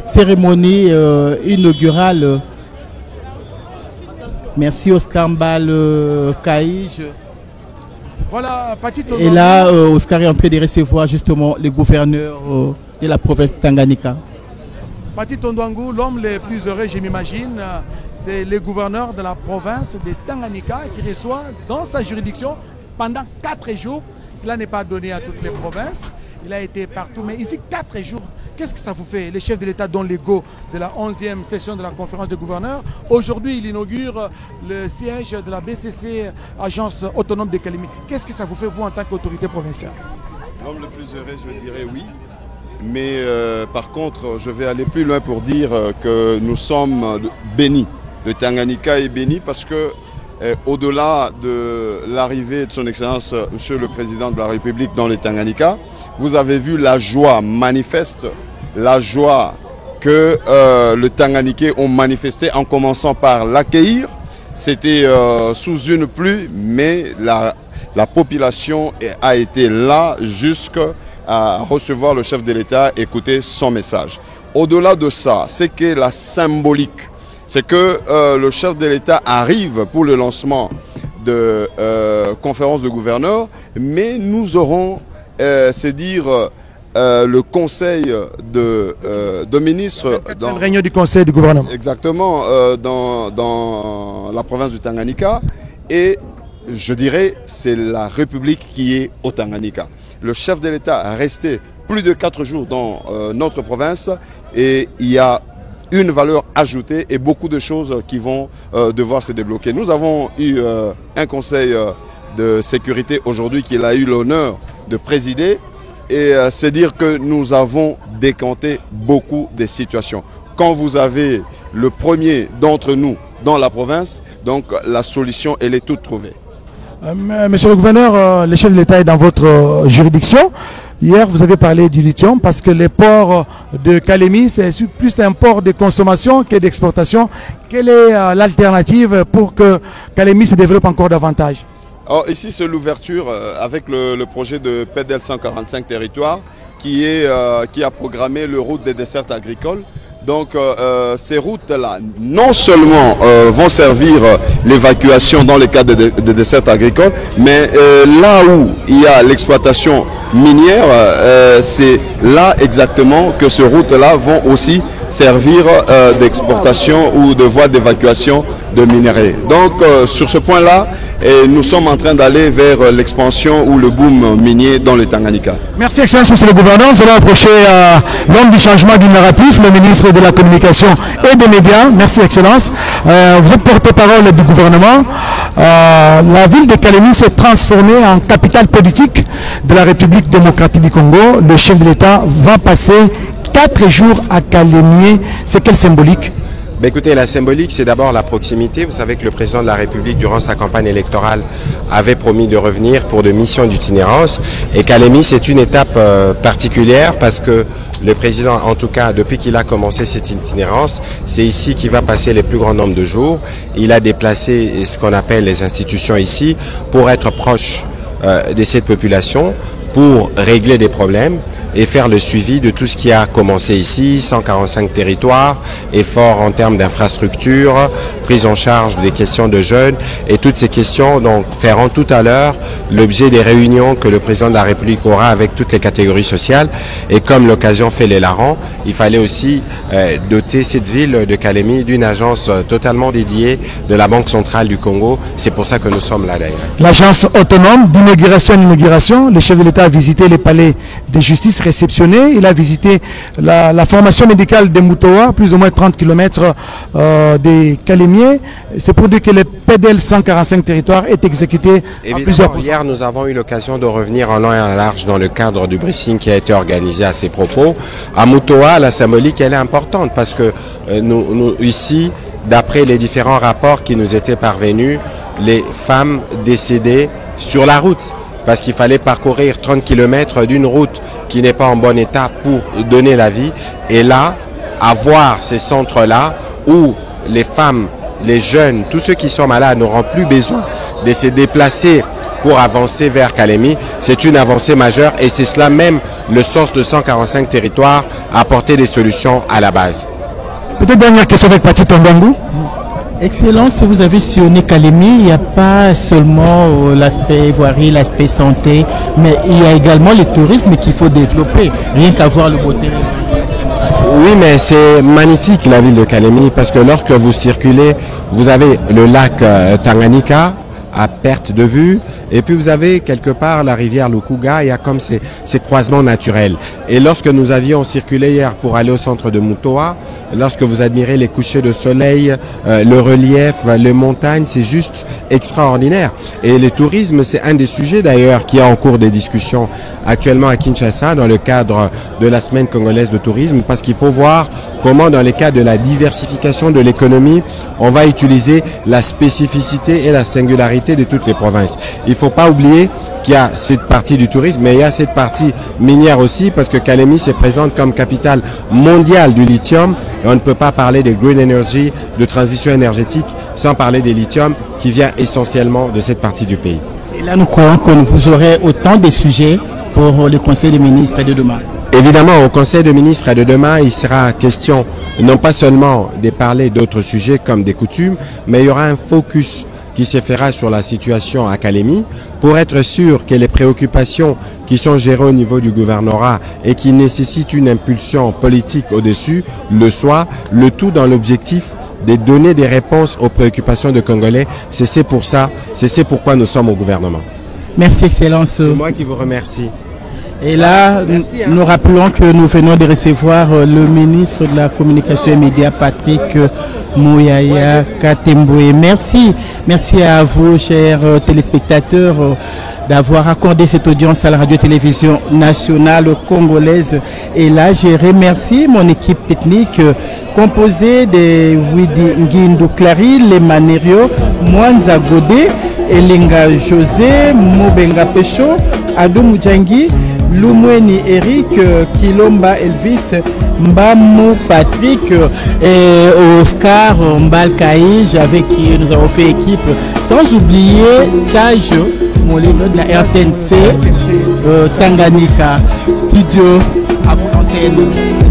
cérémonie inaugurale. Merci Oscar Mbal Kaïj. Voilà, et là, Oscar est en train de recevoir justement le gouverneur de la province de Tanganyika. Pati Tondouangou, l'homme le plus heureux, je m'imagine, c'est le gouverneur de la province de Tanganyika qui reçoit dans sa juridiction pendant 4 jours. Cela n'est pas donné à toutes les provinces. Il a été partout, mais ici 4 jours qu'est-ce que ça vous fait? Les chefs de l'État donnent l'ego de la 11e session de la conférence des gouverneurs. Aujourd'hui, il inaugure le siège de la BCC, agence autonome de Kalemi. Qu'est-ce que ça vous fait, vous, en tant qu'autorité provinciale? L'homme le plus heureux, je dirais oui. Mais par contre, je vais aller plus loin pour dire que nous sommes bénis. Le Tanganyika est béni parce que au-delà de l'arrivée de son Excellence, Monsieur le Président de la République dans le Tanganyika, vous avez vu la joie manifeste, la joie que le Tanganyikais ont manifesté en commençant par l'accueillir. C'était sous une pluie, mais la population a été là jusqu'à recevoir le chef de l'État, écouter son message. Au-delà de ça, c'est que la symbolique, c'est que le chef de l'État arrive pour le lancement de conférence de gouverneurs, mais nous aurons, c'est dire, le conseil de ministres... Dans la réunion du conseil du gouvernement. Exactement, dans la province du Tanganyika. Et je dirais, c'est la République qui est au Tanganyika. Le chef de l'État a resté plus de 4 jours dans notre province et il y a une valeur ajoutée et beaucoup de choses qui vont devoir se débloquer. Nous avons eu un conseil de sécurité aujourd'hui qu'il a eu l'honneur de présider et c'est dire que nous avons décanté beaucoup de situations. Quand vous avez le premier d'entre nous dans la province, donc la solution elle est toute trouvée. Monsieur le gouverneur, le chef de l'État est dans votre juridiction. Hier, vous avez parlé du lithium parce que les ports de Kalemi, c'est plus un port de consommation que d'exportation. Quelle est l'alternative pour que Kalemi se développe encore davantage? Alors, ici, c'est l'ouverture avec le projet de PEDEL 145 territoires qui a programmé le route des dessertes agricoles. Donc ces routes-là, non seulement vont servir l'évacuation dans le cadre des dessertes agricoles, mais là où il y a l'exploitation minière, c'est là exactement que ces routes-là vont aussi servir d'exportation ou de voie d'évacuation de minerais. Donc sur ce point-là, nous sommes en train d'aller vers l'expansion ou le boom minier dans le Tanganyika. Merci Excellence, Monsieur le Gouverneur. Nous allons approcher l'homme du changement du narratif, le ministre de la Communication et des Médias. Merci Excellence. Vous êtes porte-parole du gouvernement. La ville de Kalemi s'est transformée en capitale politique de la République démocratique du Congo. Le chef de l'État va passer 4 jours à Kalemi. C'est quelle symbolique? Ben écoutez, la symbolique, c'est d'abord la proximité. Vous savez que le président de la République, durant sa campagne électorale, avait promis de revenir pour de missions d'itinérance. Et Kalemi, c'est une étape particulière parce que le président, en tout cas, depuis qu'il a commencé cette itinérance, c'est ici qu'il va passer les plus grands nombres de jours. Il a déplacé ce qu'on appelle les institutions ici pour être proche de cette population, pour régler des problèmes et faire le suivi de tout ce qui a commencé ici, 145 territoires, efforts en termes d'infrastructures, prise en charge des questions de jeunes et toutes ces questions donc feront tout à l'heure l'objet des réunions que le président de la République aura avec toutes les catégories sociales. Et comme l'occasion fait les larrons, il fallait aussi doter cette ville de Kalemi d'une agence totalement dédiée de la Banque centrale du Congo. C'est pour ça que nous sommes là d'ailleurs. L'agence autonome d'inauguration en inauguration, le chef de l'État a visité les palais de justice réceptionné. Il a visité la formation médicale de Moutoa, plus ou moins 30 km des Kalemiers. C'est pour dire que le PEDEL 145 territoires est exécuté à plusieurs pourcents. Hier, nous avons eu l'occasion de revenir en long et en large dans le cadre du briefing qui a été organisé à ces propos. À Moutoa, la symbolique, elle est importante parce que nous ici, d'après les différents rapports qui nous étaient parvenus, les femmes décédées sur la route, parce qu'il fallait parcourir 30 km d'une route qui n'est pas en bon état pour donner la vie. Et là, avoir ces centres-là où les femmes, les jeunes, tous ceux qui sont malades n'auront plus besoin de se déplacer pour avancer vers Kalemi, c'est une avancée majeure et c'est cela même le sens de 145 territoires, apporter des solutions à la base. Peut-être dernière question avec Patrick Tambangou. Excellence, vous avez sillonné Kalemi, il n'y a pas seulement l'aspect voirie, l'aspect santé, mais il y a également le tourisme qu'il faut développer, rien qu'à voir le beauté. Oui, mais c'est magnifique la ville de Kalemi parce que lorsque vous circulez, vous avez le lac Tanganyika à perte de vue Et puis vous avez quelque part la rivière Lukuga, il y a comme ces croisements naturels. Et lorsque nous avions circulé hier pour aller au centre de Mutoa, lorsque vous admirez les couchers de soleil, le relief, les montagnes, c'est juste extraordinaire. Et le tourisme, c'est un des sujets d'ailleurs qui est en cours des discussions actuellement à Kinshasa dans le cadre de la semaine congolaise de tourisme, parce qu'il faut voir comment dans les cas de la diversification de l'économie, on va utiliser la spécificité et la singularité de toutes les provinces. Il ne faut pas oublier qu'il y a cette partie du tourisme, mais il y a cette partie minière aussi, parce que Kalemi se présente comme capitale mondiale du lithium, et on ne peut pas parler de green energy, de transition énergétique, sans parler des lithium qui vient essentiellement de cette partie du pays. Et là, nous croyons que vous aurez autant de sujets pour le Conseil des ministres de demain. Évidemment, au Conseil des ministres de demain, il sera question non pas seulement de parler d'autres sujets comme des coutumes, mais il y aura un focus qui se fera sur la situation à Kalemi pour être sûr que les préoccupations qui sont gérées au niveau du gouvernorat et qui nécessitent une impulsion politique au-dessus le soient, le tout dans l'objectif de donner des réponses aux préoccupations des Congolais. C'est pour ça, c'est pourquoi nous sommes au gouvernement. Merci, Excellence. C'est moi qui vous remercie. Et là, nous rappelons que nous venons de recevoir le ministre de la Communication et Médias, Patrick Mouyaya Katemboué. Merci. Merci à vous, chers téléspectateurs, d'avoir accordé cette audience à la radio-télévision nationale congolaise. Et là, je remercie mon équipe technique composée de Widi Nguindou Clary, Lemanerio, Mwanza Godé, Elenga José, Mobenga Pecho, Adou Moudjangi, Lumweni Eric, Kilomba Elvis, Mbamou Patrick et Oscar Mbalkaïj avec qui nous avons fait équipe. Sans oublier Sage Molino de la RTNC Tanganyika, studio à vous l'antenne.